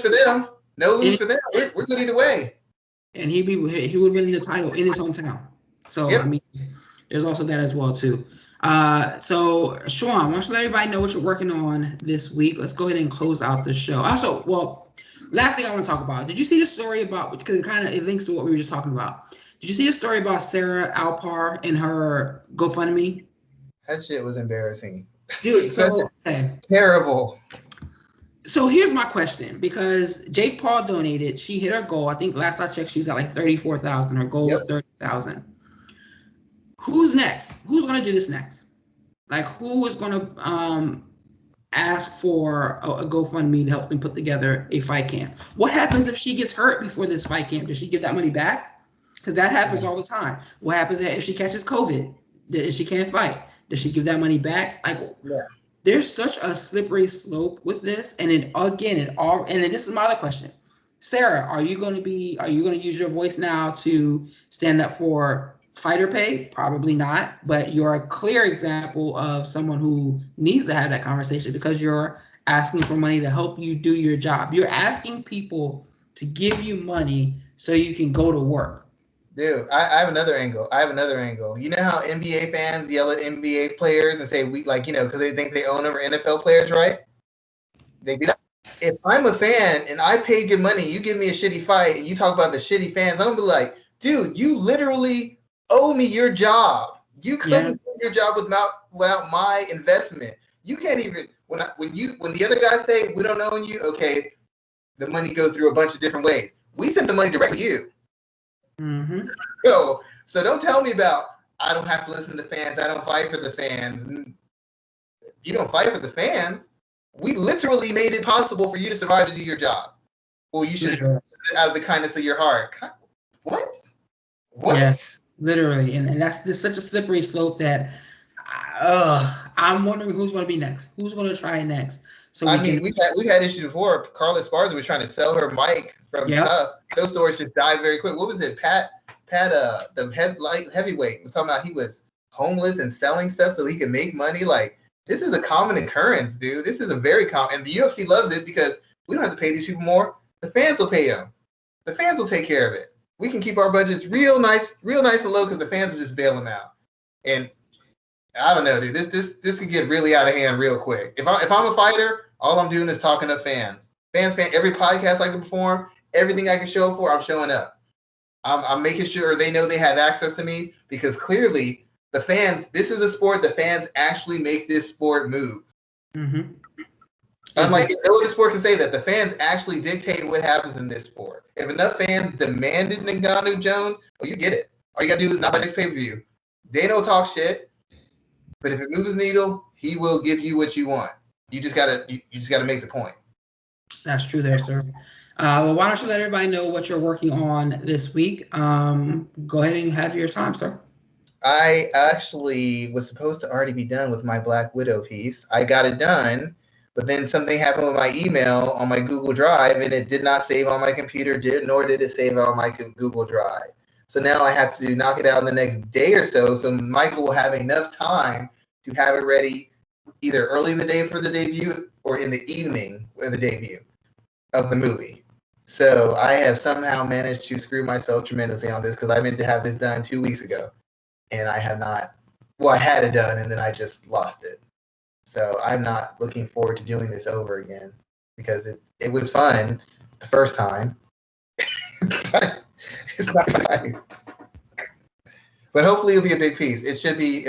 for them. No lose for them. We're good either way. And he would win the title in his hometown. So yep. I mean, there's also that as well too. So Schwan, why don't you let everybody know what you're working on this week? Let's go ahead and close out the show. Also, well, last thing I want to talk about. Did you see the story about, because it links to what we were just talking about. Did you see the story about Sarah Alpar and her GoFundMe? That shit was embarrassing. Dude, terrible. So here's my question, because Jake Paul donated, she hit her goal. I think last I checked, she was at like 34,000. Her goal was 30,000. Who's next? Who's going to do this next? Like, who is going to ask for a GoFundMe to help them put together a fight camp? What happens if she gets hurt before this fight camp? Does she give that money back? Because that happens all the time. What happens if she catches COVID? If she can't fight? Does she give that money back? Like, there's such a slippery slope with this. And then again, and then this is my other question. Sarah, are you going to use your voice now to stand up for fighter pay? Probably not, but you're a clear example of someone who needs to have that conversation, because you're asking for money to help you do your job. You're asking people to give you money so you can go to work. Dude, I have another angle. You know how NBA fans yell at NBA players and say, because they think they own over NFL players, right? They do that. If I'm a fan and I paid good money, you give me a shitty fight and you talk about the shitty fans, I'm going to be like, dude, you literally owe me your job. You couldn't do your job without my investment. You can't even, when the other guys say, we don't own you, okay, the money goes through a bunch of different ways. We sent the money directly to you. Mm-hmm. So don't tell me about, I don't have to listen to fans. I don't fight for the fans. You don't fight for the fans. We literally made it possible for you to survive to do your job. Well, you should do it out of the kindness of your heart. What? Yes, literally. And that's just such a slippery slope that I'm wondering who's going to be next. Who's going to try it next? So we've had issues before. Carla Esparza was trying to sell her mic from Tough. Those stories just died very quick. What was it? Pat, the heavyweight was talking about he was homeless and selling stuff so he could make money. Like, This is a common occurrence, dude. This is a very common, and the UFC loves it because we don't have to pay these people more. The fans will pay them. The fans will take care of it. We can keep our budgets real nice and low because the fans will just bail them out. And I don't know, dude. This could get really out of hand real quick. If I'm a fighter, all I'm doing is talking to fans. Every podcast I can perform, everything I can show for, I'm showing up. I'm making sure they know they have access to me because clearly the fans, this is a sport, the fans actually make this sport move. Mm-hmm. Unlike no other sport can say that, the fans actually dictate what happens in this sport. If enough fans demanded Ngannou Jones, you get it. All you got to do is not buy this pay-per-view. Dana will talk shit, but if it moves the needle, he will give you what you want. You just gotta make the point. That's true there, sir. Well, why don't you let everybody know what you're working on this week? Go ahead and have your time, sir. I actually was supposed to already be done with my Black Widow piece. I got it done, but then something happened with my email on my Google Drive, and it did not save on my computer, nor did it save on my Google Drive. So now I have to knock it out in the next day or so Michael will have enough time to have it ready either early in the day for the debut or in the evening for the debut of the movie. So I have somehow managed to screw myself tremendously on this because I meant to have this done 2 weeks ago. And I have not. Well, I had it done, and then I just lost it. So I'm not looking forward to doing this over again because it was fun the first time. It's not right. But hopefully it'll be a big piece. It should be.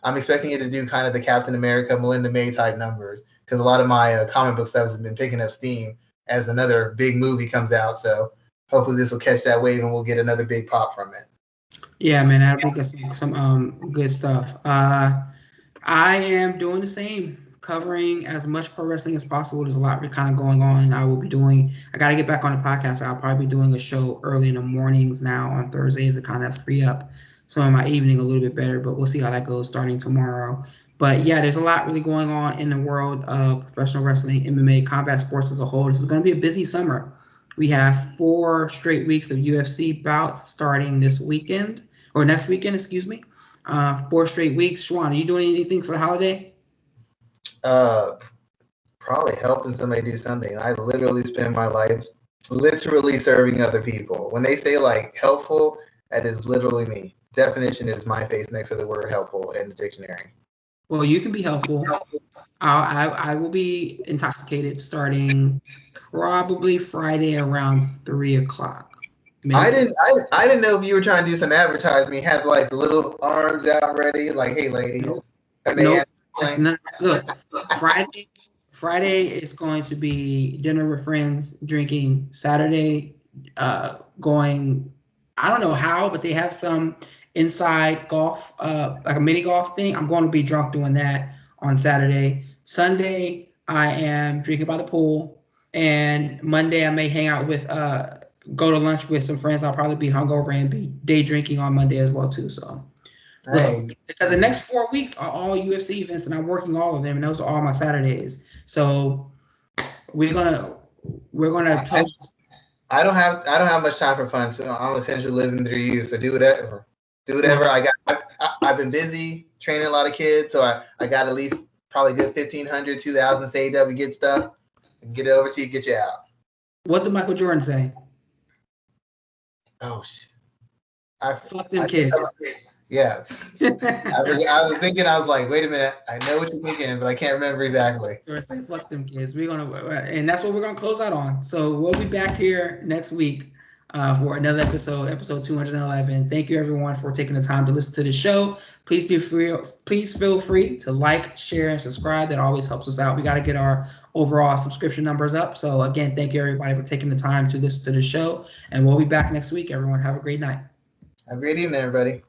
I'm expecting it to do kind of the Captain America, Melinda May type numbers because a lot of my comic book stuff has been picking up steam as another big movie comes out. So hopefully this will catch that wave and we'll get another big pop from it. Yeah, man, that'll be some good stuff. I am doing the same, covering as much pro wrestling as possible. There's a lot kind of going on. I got to get back on the podcast. I'll probably be doing a show early in the mornings now on Thursdays to kind of free up some of my evening a little bit better, but we'll see how that goes starting tomorrow. But yeah, there's a lot really going on in the world of professional wrestling, MMA, combat sports as a whole. This is going to be a busy summer. We have 4 straight weeks of UFC bouts starting this weekend, or next weekend, excuse me. 4 straight weeks. Schwan, are you doing anything for the holiday? Probably helping somebody do something. I literally spend my life literally serving other people. When they say like helpful, that is literally me. Definition is my face next to the word helpful in the dictionary. Well, you can be helpful. I will be intoxicated starting probably Friday around 3 o'clock. Maybe. I didn't know if you were trying to do some advertising. Had like little arms out ready, like, hey ladies. Nope. Look, Friday is going to be dinner with friends, drinking. Saturday, going, I don't know how, but they have some inside golf, like a mini golf thing. I'm going to be drunk doing that on Saturday. Sunday, I am drinking by the pool. And Monday, I may hang out with, go to lunch with some friends. I'll probably be hungover and be day drinking on Monday as well, too. So, hey. Because the next 4 weeks are all UFC events, and I'm working all of them, and those are all my Saturdays. So, we're gonna talk. I don't have much time for fun, so I'm essentially living through you. So do whatever. I've been busy training a lot of kids, so I got at least probably a good 1,500, 2,000 saved up and get stuff. Get it over to you, get you out. What did Michael Jordan say? Oh shit! Fuck them kids. Yeah. I was thinking. I was like, wait a minute. I know what you're thinking, but I can't remember exactly. Fuck them kids. And that's what we're gonna close out on. So we'll be back here next week for another episode 211. Thank you everyone for taking the time to listen to the show. Please feel free to like, share, and subscribe. That always helps us out. We got to get our overall subscription numbers up. So again, thank you everybody for taking the time to listen to the show. And we'll be back next week. Everyone have a great night. Have a great evening, everybody.